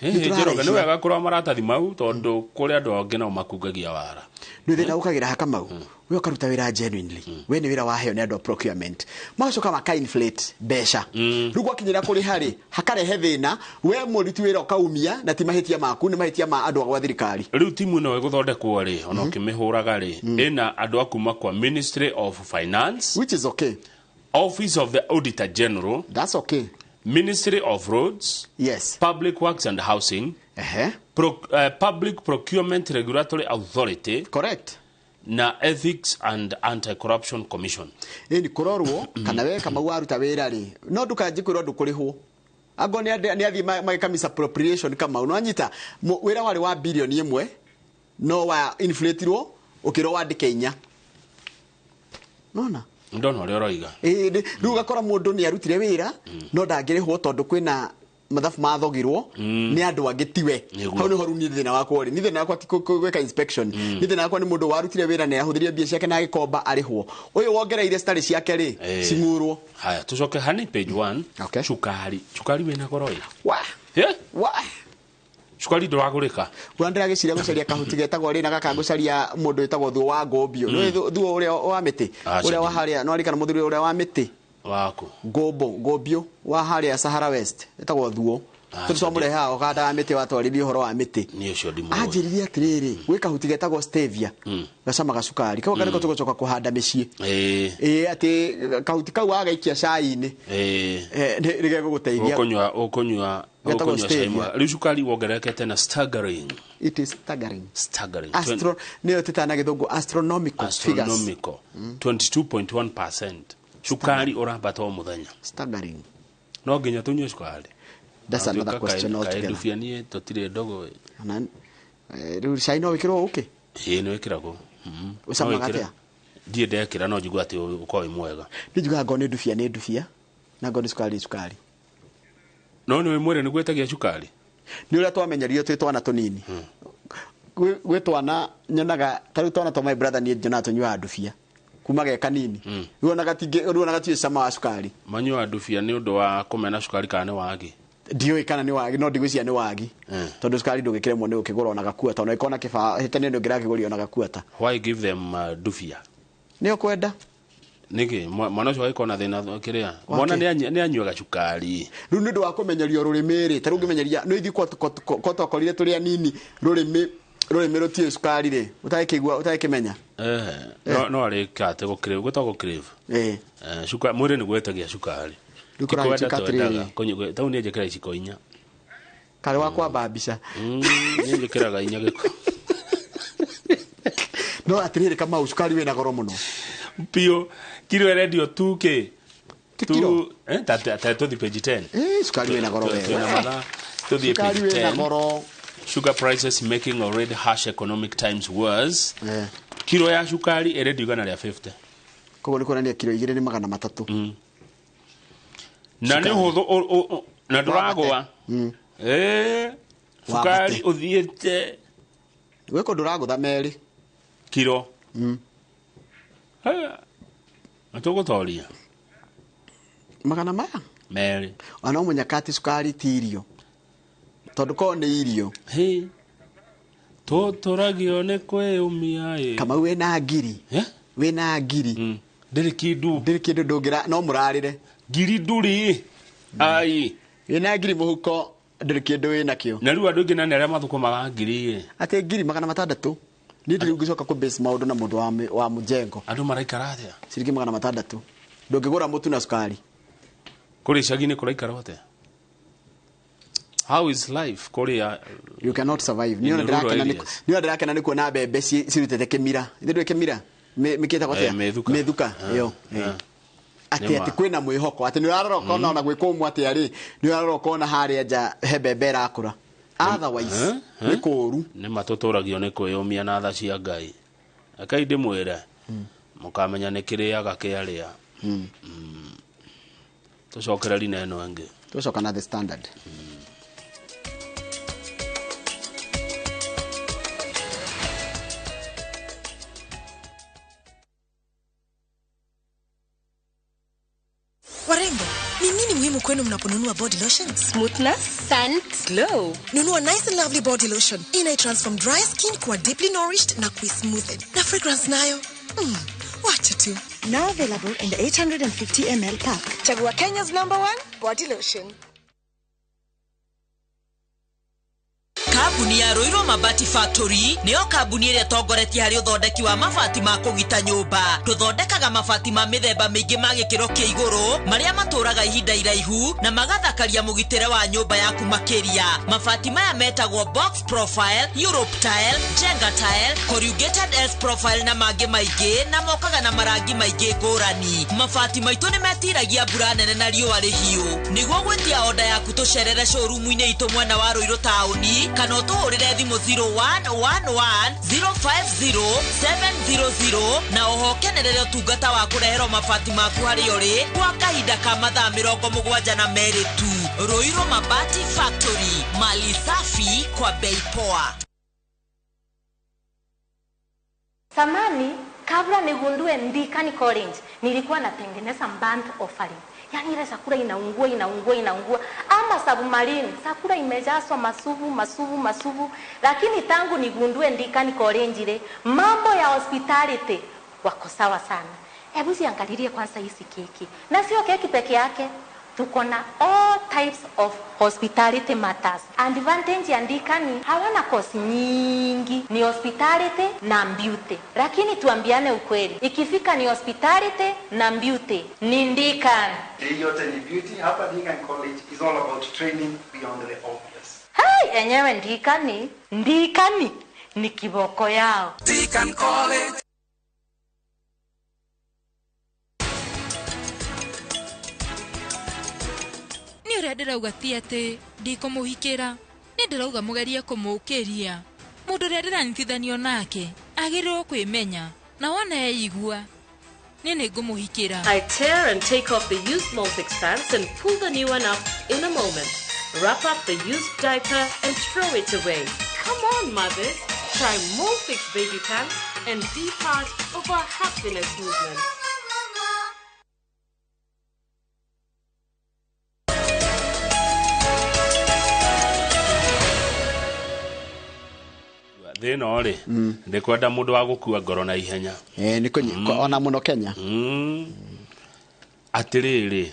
Jeroga ni wega kurwa maratathi mau tondu kuri andu angi no makungagia wara ni thina ukagira ha Kamau we ukaruta wira genuinely we ni wira waheo ni andu procurement macoka maka inflate besha rugo akinyira kuri hari hakarehe thina we muruti wira ukaumia na ti mahitia maku ni mahitia ma andu agwa thirikari riu timu no iguthondekwo ri ona ukimihuraga ri ina andu akuma kwa Ministry of Finance which is okay Office of the Auditor General that's okay Ministry of Roads, yes. Public Works and Housing, Public Procurement Regulatory Authority, correct, na Ethics and Anti-Corruption Commission. Ni kurorwo kana we kama waruta wira ri no ndukanjikwira ndukurihwo ago ni athi mageka misappropriation kama unanyita wira wari wa bilioni 1 no wa inflateirwo ukiro wandike 4 nona ndona uri roiga ruga kora mundu ni arutire wira no ndangirihwo tondu kwina mathafu mathogirwo ni andu angitiwe hau ni horu ni thina wakwa ri ni thina wakwa ti gweka inspection ni thina wakwa ni mundu warutire wira na ahuthirie mbia ciake na gikomba arihwo uyu wongereire stari ciake ri cingurwo haya tucoke hani page 1 cukari wina goroi wa cukari nduragurika urandira giciria gucaria kahuti getagwo ri na gaka gucaria mundu etagwo thuo wa ngombio no thuo uria wa miti uria wa haria no arikana muthuri uria wa miti wako ngombio wa haria Sahara West etagwo thuo tucomure ha oganda miti watwarithie horo wa miti ni ucio ndimu anjiririe atiriri gwi kahuti getagwo stevia gacama gacukari kau kaniko tugocoka kuhanda micii ati kahuti kau agaikia cai-ini nige guguteithia ukunywa shaimwa riu cukari wongerekete na staggering it is staggering niyo titana githungu astronomical 22.1% cukari urambata o muthenya staggering no nginya tunywe cukari that's another question altogether dufianie totire ndogo riu cai no wikirwo uke no wikiragwo usama gatia die ndekira no njigua ati uko mwega ndijuga ngo ni ndufia na ngo ni cukari no ni mwere ni gwetagia cukari ni uria twamenyerio twi twana tunini gwe twana nyonaga taru twana to my brother ni jona tunywa ndufia kumaga kanini uonaga tie sama wa cukari manywa ndufia ni undu wa kumena cukari kana wagi dio ikana ni wagi no ndigwisia ni wagi tondu cukari ndugikiremwo ni ukigura ona gakuata no ikona kiba hitane no ngirakiguri ona gakuata why give them ndufia ni ukwenda niki mwana ucio aikona thina kiria mwana ni anyuaga cukari riu ni ndu wa kumenyerio rurimiri taru ngimenyeria no ithi ko twakorire turi anini rurimi Rũrĩmĩ rũtirĩ cukari rĩ, ũtakĩigua ũtakĩmenya. No arĩ kate gũkĩrĩva, gũtagwo kĩrĩva. Cukari, mwĩrĩ nĩ gwetagia cukari. Tau nĩ njĩkĩra iciko 4. Karĩ wa kwamba mbica. Nĩ njĩkĩraga 4 gĩko. No atĩrĩrĩ kama cukari wĩna goro mũno. Pio, kilo radio 2K. Kilo? Tũthi page 10. Cukari wĩna goro wega. Tũthi page 10. Sugar prices making already harsh economic times worse. Kilo ya cukari ĩrendio 150. Koguo nĩ kuonania kilo 2 nĩ 300. Na nĩ hũthũ na ndũragwa. Cukari ũthiĩte. Gwĩko ndũragũtha merĩ. Kilo. Atũgũtoria. Magana maya. Merĩ. Ona mũnyakati cukari ti irio. Tondũ ko nĩ irio. Tũtũragio nĩ kwĩyũmia. Kama wĩna ngiri. Wĩna ngiri. Ndĩrĩ kĩndũ ndũngĩra no mũrarĩre. Ngiri ndũrĩ. Ai. Wĩna ngiri mũhuko ndĩrĩ kĩndũ wĩna kĩo. Na rĩu andũ aingĩ na nĩ arĩa mathũkũmaga ngiri. Atĩ ngiri 600. Nĩ ndĩrĩ ngĩcoka kũ base maũndũ na mũndũ wa mũjengo. Andũ maraikara atĩa? Ciringi 600. Ndũngĩgũra mũtu na cukari. Kũrĩ icagi-inĩ kũraikara atĩa? How is life? Korea, you cannot survive. Niona ndirakena nĩ kuona mbembe cirutete kĩmira. Ndĩrĩ kĩmira. Mikĩta gwatia. Methuka. Yo. Ati kwĩna mwĩhoko. Ati nĩ ũrarora kona ona gwĩkũmũ ati ari. Nĩ ũrarora kona harĩa nja he mbembe irakũra. Otherwise nĩ kũru. Nĩ matũtũragio nĩ kwĩyũmia na tha cia Ngai. Akai ndĩmwĩre. Mũkamenya nĩ kĩrĩaga kĩarĩa. Tũcokereri na ĩno ĩngĩ. Tũcoka na The Standard. Warembo, ni nini muhimu kwenu mnaponunua body lotion? Smoothness, scent, glow. Nunua nice and lovely body lotion. Inai-transform dry skin kuwa deeply nourished na kui-smoothed. Na fragrance nayo. Wacha tu. Now available in the 850 ml pack. Chagua Kenya's #1 body lotion. Kambuni ya Rũirũ Mabati Factory nĩyo kambuni ĩrĩa tongoretie harĩ ũthondeki wa mabati ma kũgita nyũmba. Tũthondekaga mabati ma mĩthemba mĩingĩ ma gĩkĩro kĩa igũrũ marĩa matũraga ihinda iraihu na magathakaria mũgitĩre wa nyũmba yaku makĩria. Mabati maya metagwo box profile, Europe tile, Jenga tile, corrugated S profile na mangĩ maingĩ na mokaga na marangi maingĩ ngũrani. Mabati maitũ nĩ metiragia mbura nene na riũa rĩhiũ. Nĩguo gwĩtia oda yaku tũcerere showroom-inĩ itũ mwena wa Rũirũ taũni kana ũtũhũrĩre thimũ 0111050700 na oho kenerere ũtungata wa kũreherwo mabati maku harĩa ũrĩ kwa kahinda ka mathaa 72 tu. Rũirũ Mabati Factory, mali safi kwa bei poa. Samani, kabla nigundue Ndikani College, nilikuwa natengeneza band offering. Yani ile sakura inaungua. Ama submarine, sakura imejazwa masuvu. Lakini tangu nigundue Ndikani College ile, mambo ya hospitality wako sawa sana. Hebu ziangalilie kwanza hizi keki. Na sio keki peke yake. Tuko na all types of hospitality matters. Advantage ya Ndikani hawana kosi nyingi, ni hospitality na beauty. Lakini tuambiane ukweli, ikifika ni hospitality na beauty ni Ndikani. Hii yote ni beauty. Hapa Ndikani College is all about training beyond the obvious. Hey, enyewe Ndikani ni kiboko yao. Ndikani College. Ni ũrĩa ndĩrauga ti atĩ ndikũmũhikĩra, nĩ ndĩrauga mũgerie kũmũũkĩria. Mũndũ ũrĩa ndĩranyitithanio nake agĩrĩirwo kwĩmenya na wona eigua niĩ nĩ ngũmũhikĩra. I tear and take off the used Molfix pants and pull the new one up in a moment. Wrap up the used diaper and throw it away. Come on, mothers, try Molfix baby pants and be part of our happiness movement. Thĩno rĩ ndikwenda mũndũ wa gũkua ngoro na ihenya. Nĩ ona mũno Kenya. Atĩrĩrĩ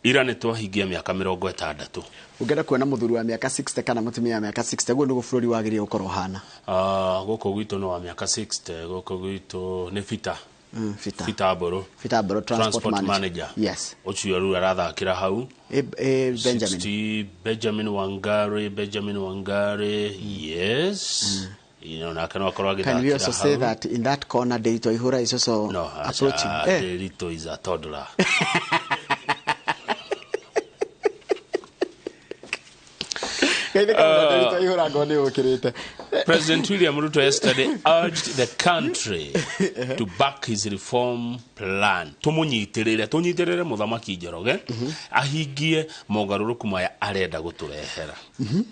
ira nĩ twahingia mĩaka 60 ungenda kuona muthuri wa miaka 60 kana mutumia wa miaka 60 guo nĩguo bũrũri wagĩrĩire gũkorwo hana gũkũ gwitũ no wa miaka 60 gũkũ gwitũ nĩ Fita Boro transport manager yes ucio rĩu arathakĩra hau Benjamin Wangari yes you know na kana akorwo agĩthakĩra hau. Can we also say that in that corner Derito Ihura is also approaching? Derito is a toddler. President William Ruto yesterday urged the country to back his reform plan. Tunyitirire muthamaki Njoroge ahingie mogaruruku maya arenda guturehera.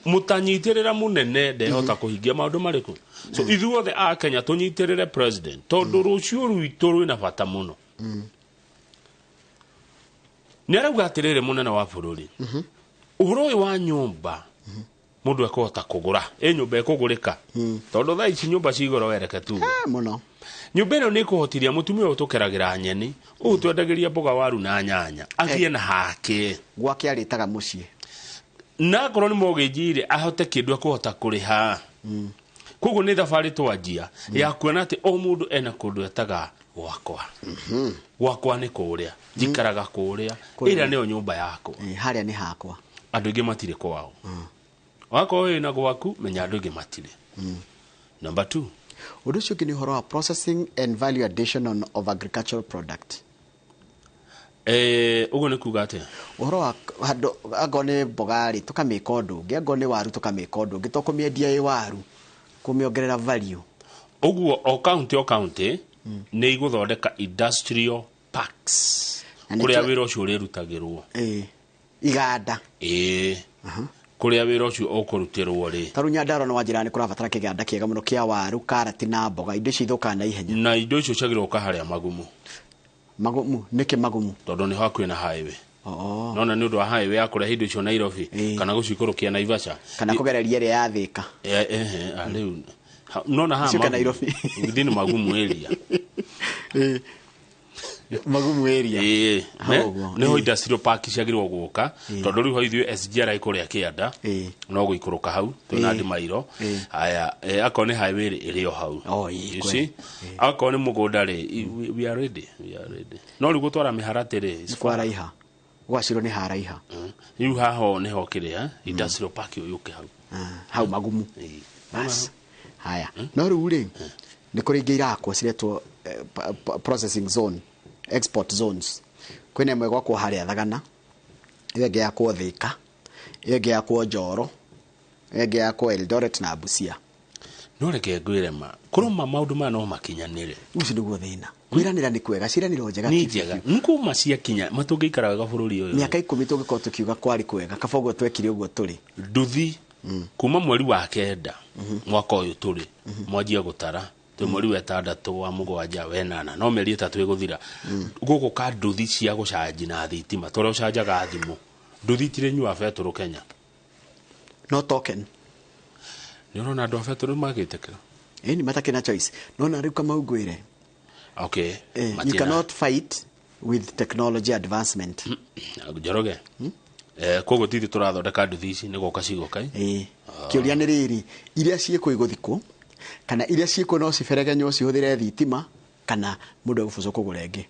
Mutanyitirira munene ndehota kuhingia maundu mariku. So ithuothe a Kenya tunyitirire president tondu rucio rwitu rwina bata muno. Nĩarauga atirire munene wa bururi. Uhoro wa nyumba mundu akota kugura nyumba ikugurika tondu thaa ici nyumba cigoro wereke tu muno nyumba ino ni kuhotiria mutumia utukeragira nyeni utwendagiria mboga waru na nyanya athie na hake gwake aritaga mucie na korwo ni mogejire ahote kindu akuhota kuriha koguo ni thabari twanjia ya kuona ati o mundu ena kundu etaga gwakwa ni kuria njikaraga kuria ira niyo nyumba yako haria ni hakwa andu ingi matire kwao wako wewe na gwaku menya andu ingi matire number 2 undu ucio kini horo wa processing and value addition of agricultural product ugo ni kuga ate uhoro wa agone bogari tukameka undu ngengone waru tukameka undu ngitokumiendia waru kumiongerera value uguo o county ni iguthondeka industrial parks kuria wira ucio rirutagirwo iganda kuria wira ucio ukurutirwo ri tarunya ndaro no wajira ni kurabatara kiganda kiega muno kia waru karati na mboga indo cithuka na ihenya na indo icio ciagirwo kaharia magumu niki magumu tondu ni hakwi na highway nona ni undu wa highway ya kurehe indo icio Nairobi kana gucikurukia Naivasha kana kugereria ria ya Thika riu nona ha Nairobi within magumu area magumu area ne ho industrial park ciagirwo guka tondu riu ho ithuĩ SGR ikuria kianda no guikuruka hau twina ndimairo aya akon ni highway iri o hau you see akon ni mugunda ri we are ready no riu gutwara miharati ri kwaraiha gwaciro ni haraiha riu haho ni ho kiria industrial park yuke hau magumu bas haya no riu ri ni kuringia irakwo ciretwo processing zone export zones kwene mwego kwa haria Thagana ege yakwo Thika ege yakwo Njoro ege yakwo Eldoret na Busia no reke ngwirema kuruma maundu ma no makinyanire uci niguo thina kwiranira ni kwega ciraniro njega ni njega nkuma cia kinya matungiikara wega bururi uyu miaka 10 tungikoo tukiuga kwari kwega kabogo twekire uguo turi nduthi kuma mweri wa kenda mwaka uyu turi mwanjia gutara mweri wa 6 wa mugwanja wenana no meri 3 iguthira guku ka nduthi cia gucanji na thitima tore ucanjaga thimu nduthi tire nyua beturu Kenya no token ni urona andu beturu magitekera ni matakena choice no na riu kama ugwire okay you cannot fight with technology advancement Njoroge kogo titi turathondeka nduthi ici ni goka cigoka kiuria ni riri iria cieko iguthiko kana iria cieko no ciberegenyo cihuthire thitima kana mundu gubuco kugura ingi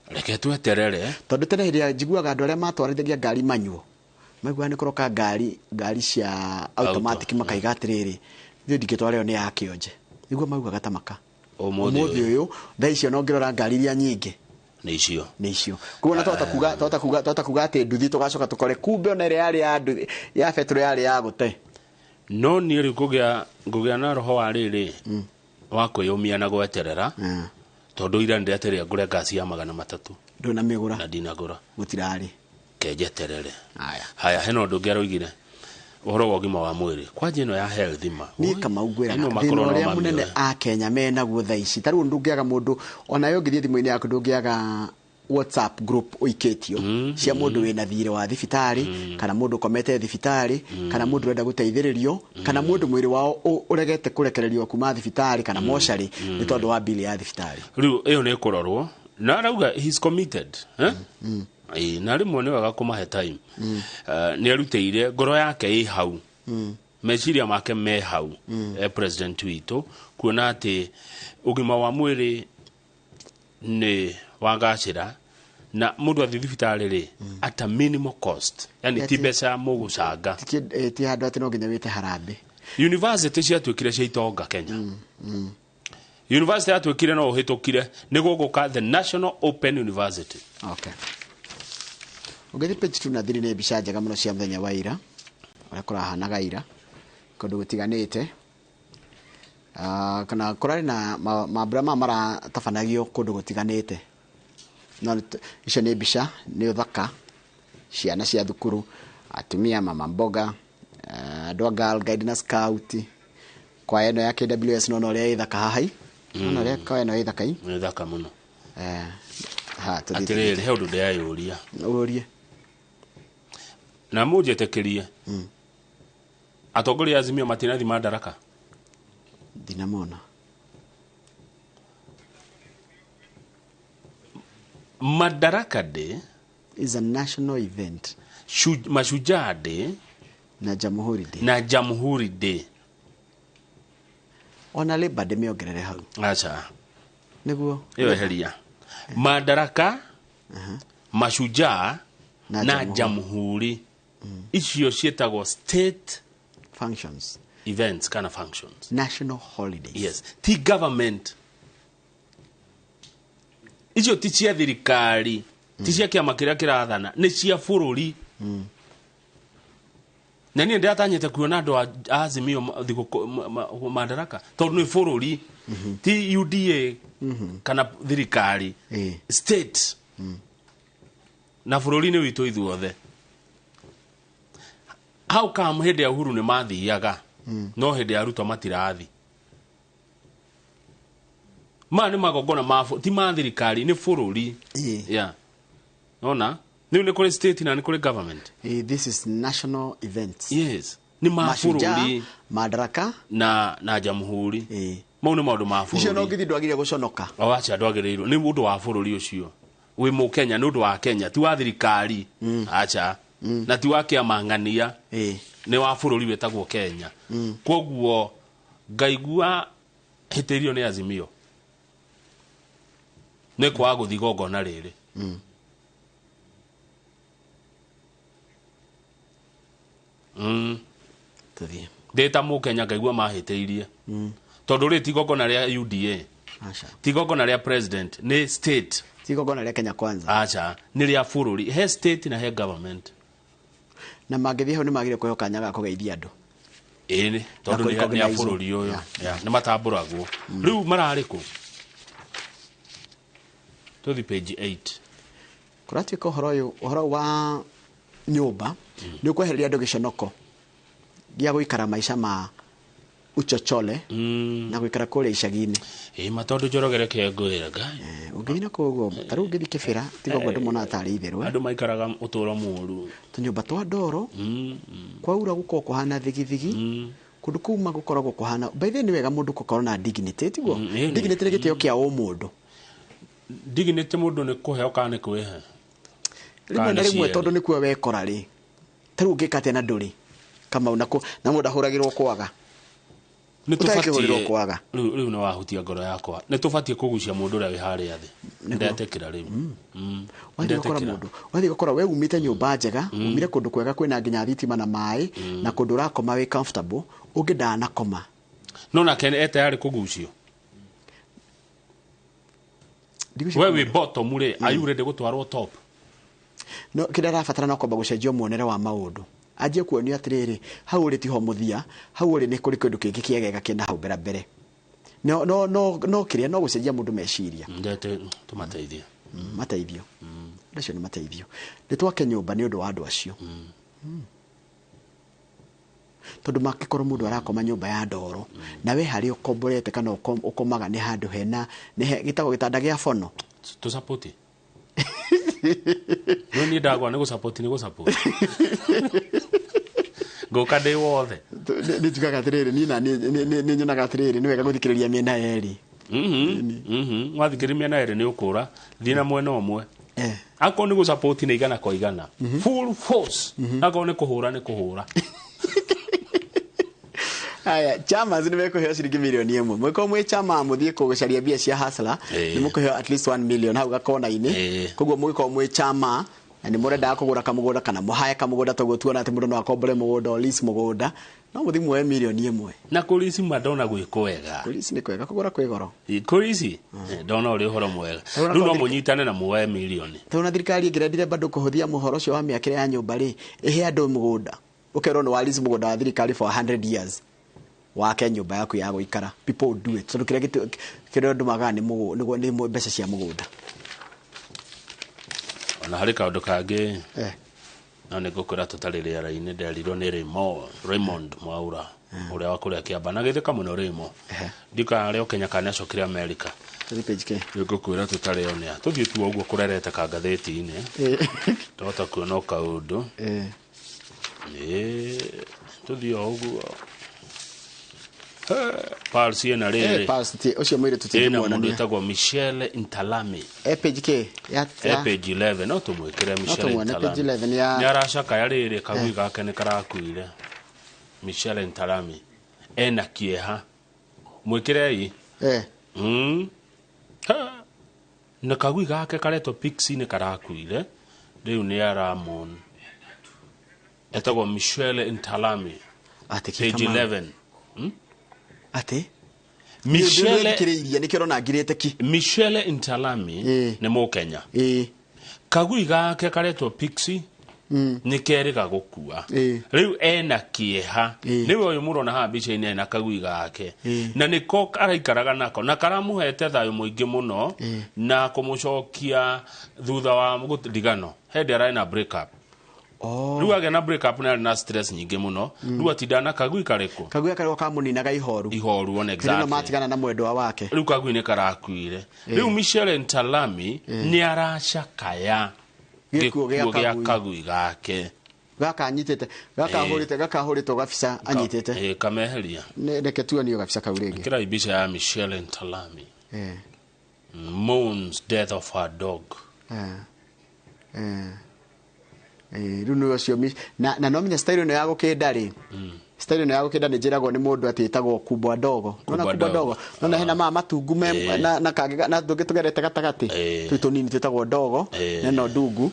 reke tweterere tondu tene hiria njiguaga andu aria matwarithagia ngari manyuo maigua ni kuroka ngari cia automatic makaiga atiriri thio ndingitwareo ni ya kionje igua maugaga tamaka umuthi uyu thaa icio no ngirora ngari iria nyingi ni icio kuona tota kuga ati nduthi tugacoka tukore kumbe ona iria yari ya nduthi ya petro yari ya gute no ni ri kugia na roho wa riri wa kwiyumia na gweterera tondu ira ndeteria ngure gasi ya 300 ndona migura na dinagura gutirari kejeterere haya heno ndungi aroigire uhoro wa ugima wa mwiri kwaje ino ya health ni kama ugwira thino ria munene a Kenya mena guo thaa ici taru ndungiaga mundu ona yo ngithie thimu-ini yaku ndungiaga WhatsApp group oiketio cia mundu wina thire wa thibitari kana mundu komete thibitari kana mundu renda guteithiririo kana mundu mwiri wao uregete kurekererio kuma thibitari kana moshari ni tondu wa bili ya thibitari riu iyo ni kurorwo na arauga he's committed na rimwe ni wega kumahe time ni arutĩire ngoro yake ĩ hau meciria make me hau president witũ kuona atĩ ũgima wa mwĩrĩ ni wagacĩra na mũndũ athi thibitarĩ rĩ at a minimal cost yani ti mbeca mũgũcanga ti handũ atĩ no nginya wĩte harambĩ university ciatuĩkire cia itonga Kenya university yatuĩkire no ũhĩtũkire nĩ gũgũka the National Open University. Okay. Ũgĩthi page 2 na 3 nĩ mbica njega mũno cia mũthenya wa ira ũrĩa kũrahanaga ira kũndũ gũtiganĩte kana kũrarĩ na mambura maratabanagio kũndũ gũtiganĩte no icio nĩ mbica nĩ ũthaka ciana cia thukuru atumia mama mboga andũ a Girl Guidance Scout kwa eno ya KWS no ũrĩa ĩthaka hahai no ũrĩa kwa eno ĩthaka nĩ thaka mũno tũthĩ atĩrĩrĩ he ũndũ ndĩrayũria ũrie na mũnjĩtĩkĩrie atongoria Azimio matinathi madaraka dinamona Madaraka Day is a national event. Mashujaa Day na Jamhuri Day. Ona Labor Day meongerere hau. Acha. Niguo. Iyo heria. Madaraka Mashujaa na Jamhuri. Icio cietagwo state functions. Events kind of functions. National holidays. Yes. Ti government. Icio ti cia thirikari. Ti cia kĩama kĩrĩa kĩrathana. Nĩ cia bũrũri. Na niĩ ndĩratanyĩte kuona andũ a Azimio thigũkũ madaraka. Tondũ nĩ bũrũri. Ti UDA kana thirikari. State. Na bũrũri nĩ witũ ithuothe. How come hĩndĩ ya Uhuru nĩ mathiaga no hĩndĩ ya Ruto matirathi? Ma nĩ magongona ti ma thirikari nĩ bũrũri. Yeah. Nona? Nĩ kũrĩ state na nĩ kũrĩ government. This is national events. Yes. Nĩ ma bũrũri. Madaraka na Jamhuri. Mau nĩ maũndũ ma bũrũri. Icio no ngithi ndwagĩrĩire gũconoka. Acha ndwagĩrĩirwo nĩ ũndũ wa bũrũri ũcio. Wĩ Mũkenya nĩ ũndũ wa Kenya ti wa thirikari. Acha. Na ti wa kĩamang'ania. Nĩ wa bũrũri wetagwo Kenya. Koguo ngaigua hĩtĩrio nĩ Azimio. Nĩ kwa gũthi gongona rĩrĩ. Tũthiĩ. Ndĩta Mũkenya ngaigua mahĩtĩirie. Tondũ rĩ ti gongona rĩa UDA. Ti gongona rĩa president nĩ state. Ti gongona rĩa Kenya Kwanza. Acha nĩ rĩa bũrũri. He state na he government. Na mangĩthiĩ hau nĩ magĩrĩire kũheo kanya ga kũgeithia andũ. Ĩnĩ tondũ nĩ ya bũrũri ũyũ. Nĩ matambũragwo. Rĩu mararĩ kũ? Tũthi page 8. Kũratuĩka ũhoro wa nyũmba nĩ ũkwehereria andũ gĩconoko gĩa gũikara maica ma uchochole na gũikara kũrĩa icagi-inĩ. Matondũ Njorogere kĩengũĩra ngai. Ũngĩthiĩ na kũguo tarĩu ũngĩthiĩ Kĩbĩra tiga ũguo andũ monaga tarĩ itherũ. Andũ maikaraga ũtũũro mũũru. Tũnyũmba twa ndoro kwaura gũkorwo kũhana thigithigi kũndũ kũu gũkoragwo kũhana. By the way nĩ wega mũndũ gũkorwo na dignity tiguo. Dignity nĩ gĩtĩo kĩa mũndũ. Dignity mũndũ nĩ kũheo kana nĩ kwĩhe. Rĩmwe na rĩmwe tondũ nĩ kuo wekora rĩ. Tarĩu ũngĩka atĩa na ndũrĩ kama na mũndũ ahũragĩrwo kwaga. Nĩ tũbatiĩ kwaga. Rĩu nĩ wahutia ngoro yakwa. Nĩ tũbatiĩ kũgucia mũndũ ũrĩa wĩ harĩa thĩ. Ndetĩkĩra rĩu. Wathiĩ gũkora we umĩte nyũmba njega, umire kũndũ kwega kwĩna nginya thitima na maĩ na kũndũ ũrakoma wĩ comfortable, ũngĩ ndanakoma. No nake etayarĩ kũgucio. We wĩ bottom rĩ, are you ready gũtwarwo top? No kĩrĩa arabatara no kwamba gũcenjio muonere wa maũndũ. Anjie kuonio atĩrĩrĩ, hau ũrĩ tiho mũthia, hau ũrĩ nĩ kũrĩ kĩndũ kĩngĩ kĩegega kĩna hau mbere. No kĩrĩa no gũcenjia mũndũ meciria. Ndete tũmateithie. Mateithio. Ndacio nĩ mateithio. Nĩ twake nyũmba nĩ ũndũ wa andũ acio. Tondũ makĩkorwo mũndũ arakoma nyũmba ya ndoro na we harĩ ũkomborete kana ũkomaga nĩ handũ hena gĩtagwo gĩtanda gĩa bono. Tũsapoti. No niĩ ndagwa nĩ gũsapoti. Ngũka ndĩ wothe. Nĩ tugaga atĩrĩrĩ nĩ nyonaga atĩrĩrĩ nĩ wega gũthikĩrĩria mĩena yerĩ. Wathikĩrĩria mĩena yerĩ nĩ ũkũra thiĩ na mwena ũmwe. Ako ni go support ni igana kwa igana. Full force. Ako ni kuhura. Aya, chama nimekuheo shilingi milioni 1. Mwiko mwe chama muthie kugucaria bia cia hasla ni mukuheo at least 1 million hau gakona-ini. Koguo mwiko mwe chama ni murenda kugura kamugunda kana muhaye kamugunda toguo tuona ati mundu no akombore mugunda lease mugunda no muthi muoe milioni 1. Na kulisi madona gwiko wega. Kulisi ni kwega kugura kwi goro. Kulisi ndona uri horo mwega. Riu no munyitane na muoe milioni. Tuna thirikari ingirendire bado kuhuthia muhoro ucio wa miakire ya nyumba ri ihe andu mugunda. Ukerwo no lease mugunda wa thirikari for 100 years. Wake nyumba yaku ya guikara. People do it. So kire ndu magani ni mbeca cia mugunda. Na hari kaundu kangi no ni gukura tutari riara-ini nderirwo ni Raymond Mwaura uria wakuria Kiamba na githika muno Rimo ndika rio Kenya kana cokire America page ke gukwira tutari onia tuthie tu uguo kurerete ka gatheti-ini tota kuona kaundu tuthie uguo Parsi na rere. Parsi ucio mwire tutimwona ni tagwo Michelle Intalami. Page ke ya page 11 no tumwikire Michelle Intalami. Page 11 ya. Ni aracaka ya rere kagui gake ni karakuire. Michelle Intalami. Ena kieha. Mwikire yi. Na kagui gake kareto Pixie ni karakuire. Riu ni Ramon. Etagwo Michelle Intalami. Page 11. Ate Michelle Intalami ni Mukenya. Kagui gake karetwo Pixie ni keriga gukua. Riu ena kieha. Niwe uyu murona ha bica-ini ena kagui gake. Na niko araikaraga nako na karamuhete thayo muingi muno na kumucokia thutha wa gutigano. Hende ara na break up. Riu age na break up na stress nyingi muno. Riu atidana kagui kareko. Kagui kareko kamuninaga ihoru. Ihoru one exactly. No matigana na mwendwa wake. Riu kagui ni karakuire. Riu Michelle Ntalami ni aracakaya gikuo gya kagui gake. Gaka anyitete. Gaka hurite gabisa anyitete. Kameheria. Reke tuonio gabisa kaurege. Kira ibica ya Michelle Ntalami. Mourns death of her dog. Runo ucio na no menya style no yago kendari style no yago kendari njiragwo ni mundu atitagwo kubwa dogo nona kubwa dogo nona hena matungu na kage na ndungi tugerete gatagati twitu nini twitagwo dogo no ndungu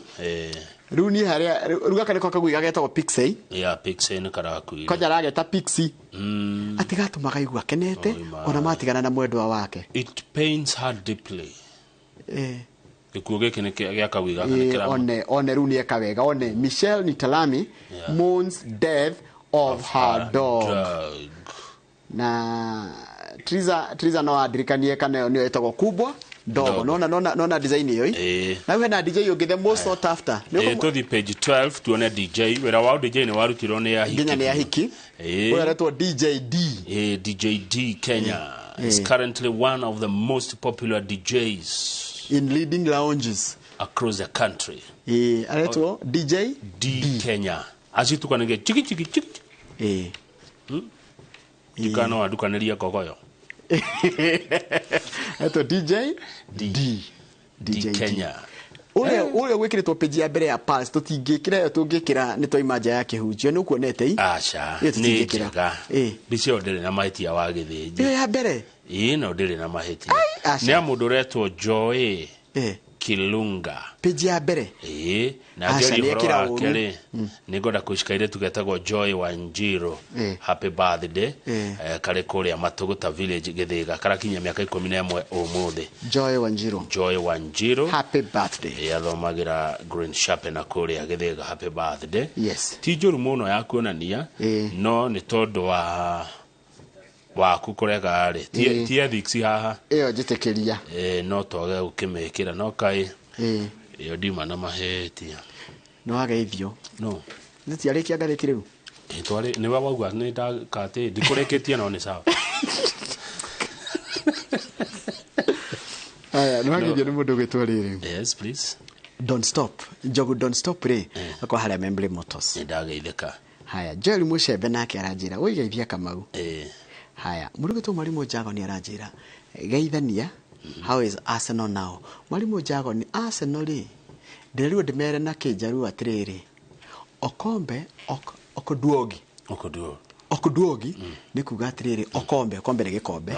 riu ni haria ruga kare ko kagui gagetagwo Pixie Pixie ni karakuire koja rageta Pixie atigatuma kaigua kenete ona matigana na mwendwa wake. It pains her deeply. Gikuo giki ni gya kagui gaka ni kira one runi eka wega one Michelle Ntalami mourns death of her dog. Na Triza no adirikanie kana ni etagwo kubwa dogo nona design iyo na we na DJ yoge the most sought after to the page 12 tuone DJ wera wa DJ ni warutirwo ni ya hiki nginya ni ya hiki weretwo DJ D DJ D Kenya is currently one of the most popular DJs in leading lounges across the country. Aletwo DJ D Kenya. Asitukanenge chiki. Dukano adukaniria kogoyo. Aletwo DJ D Kenya. Ule wikiritwo page ya mbere ya past tutingikira tungikira ni toimaja ya kihunjio ni ukuonete acha ni njega bicio ndire na mahitia wa githiji ya mbere no ndire na mahitia ni amundu retwo Joy Kilunga page ya mbere na ngeri horo wake ni ngoda kushikaire tugetagwo Joy Wanjiru happy birthday kare kuria Matuguta village githiga karakinya miaka 11 umuthi Joy Wanjiru happy birthday yathomagira Green Sharpen na kuria githiga happy birthday yes ti njuru muno ya kuonania no ni tondu wa kukorega ri ti ethics haha iyo njitekeria no toge ukimekira no kai iyo ndima na mahetia no ageithio no nditi arikia ngatheti riu twari ni wagwa ni ndakate ndikureketie no ni sawa aya no ageithio ni mundu gwitwarire yes please don't stop jogu don't stop re akwa haria Memble Motors ndageitheka haya Joel Mushembe nake aranjira uigeithia Kamau haya murugeto mwalimu Jago ni aranjira geithania how is Arsenal now mwalimu Jago ni Arsenal ndĩrerirwo ndĩmere na kĩnjaruo atĩrĩrĩ okombe okoduogi nĩ kuga atĩrĩrĩ okombe nĩ gĩkombe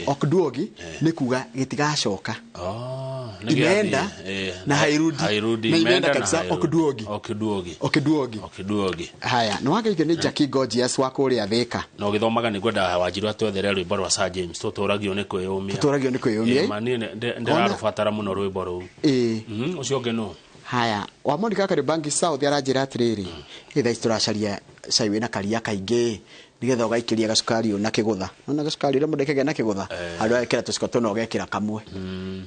okoduogi nĩ kuga gĩtigacoka imeenda na hairudi na imeenda kabisa okiduogi haya no wagaithio nĩ Jackie Gorgeous wa kũrĩa Thika no gĩthomaga nĩ ngwenda Wanjiru atwethere rwĩmbo rwa Sir James tũtũragio nĩ kwĩyũmia mani ndĩrarubatara mũno rwĩmbo rũu ũcio ũngĩ no haya wa Monica Karibangi South aranjĩra atĩrĩrĩ thaa ici tũracaria cai wĩna karia kaingĩ nigetha ũgaikĩria gacukari na kĩgũtha na gacukari rĩmwe ndekega na kĩgũtha andũ ekĩra tũciko tũno ũgekĩra kamwe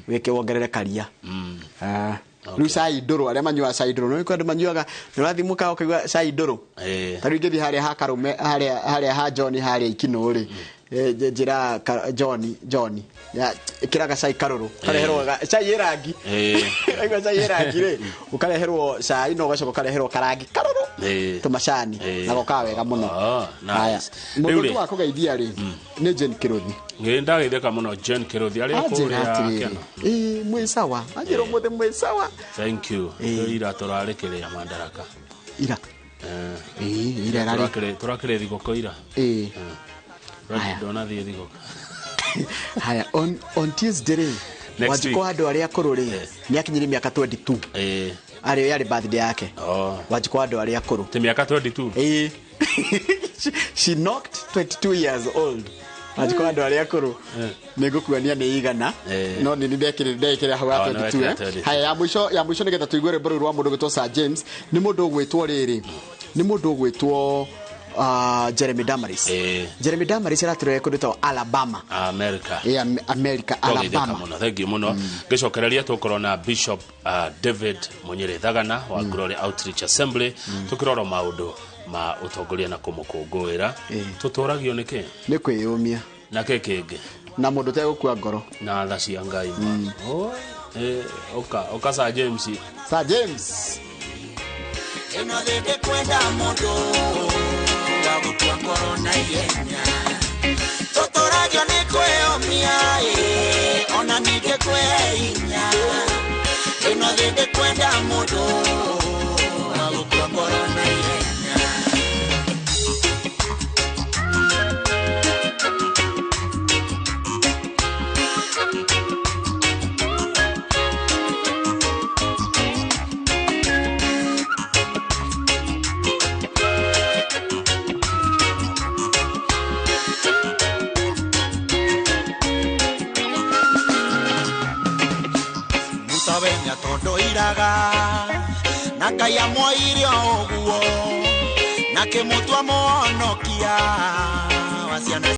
wĩke wongerere karia rĩu cai ndũrũ arĩa manyuaga cai ndũrũ no kwenda manyuaga nĩũrathimuka ũkaigua cai ndũrũ ta rĩu ingĩthiĩ harĩa ha Karume harĩa ha John harĩa Ikinũ rĩ njĩra John ya kiraga cai karuru kareherwo cai irangi aigua cai irangi rĩ ukareherwo cai no gacoka kareherwo karangi karuru tumacani na goka wega muno haya mũndũ wa kũgeithia rĩ nĩ Jane Kiruthi ngendageithia mũno Jane Kiruthi arĩa kũrĩa mwĩ sawa ajĩrwo mũthĩ mwĩ sawa thank you ira tũrarekerea Madaraka ira tũrakĩrĩ thigũkũ ira Dona the thigũkũ haya on Tuesday Wanjikũ andũ arĩa akũrũ rĩ nĩakinyire mĩaka 22 arĩ yarĩ birthday yake Wanjikũ andũ arĩa akũrũ te mĩaka 22 she knocked 22 years old Wanjikũ andũ arĩa akũrũ nĩngũkuania nĩ igana no nĩ ndekĩre hau 22 haya ya mũico nĩgetha tũigue rwĩmbo rũu rwa mũndũ gwĩtwo Sir James nĩ mũndũ ũgwĩtwo rĩrĩ nĩ mũndũ ũgwĩtwo Jeremy Damaris Jeremy Damaris aratũrehe kũndũ ta Alabama America Alabama thank you muno gĩcokereria tũkorwo na Bishop David Munyere Thagana wa Glory Outreach Assembly tũkĩrora maũndũ ma ũtongoria na kũmũkũngũĩra tũtũragio nĩkĩ nĩ kwĩyũmia na kĩngĩ na mũndũ tegũkua ngoro na tha cia Ngai oka Sir James eno thĩndĩ kwenda mũndũ wagũtua ngoro na ihenya tũtũragio nĩ kwĩyũmia ona ningĩ kwĩhe hinya eno thĩndĩ kwenda mũndũ wagũtua ngoro na ihenya na Ngai amwoire ũguo na kĩmũtua mũhonokia wa ciana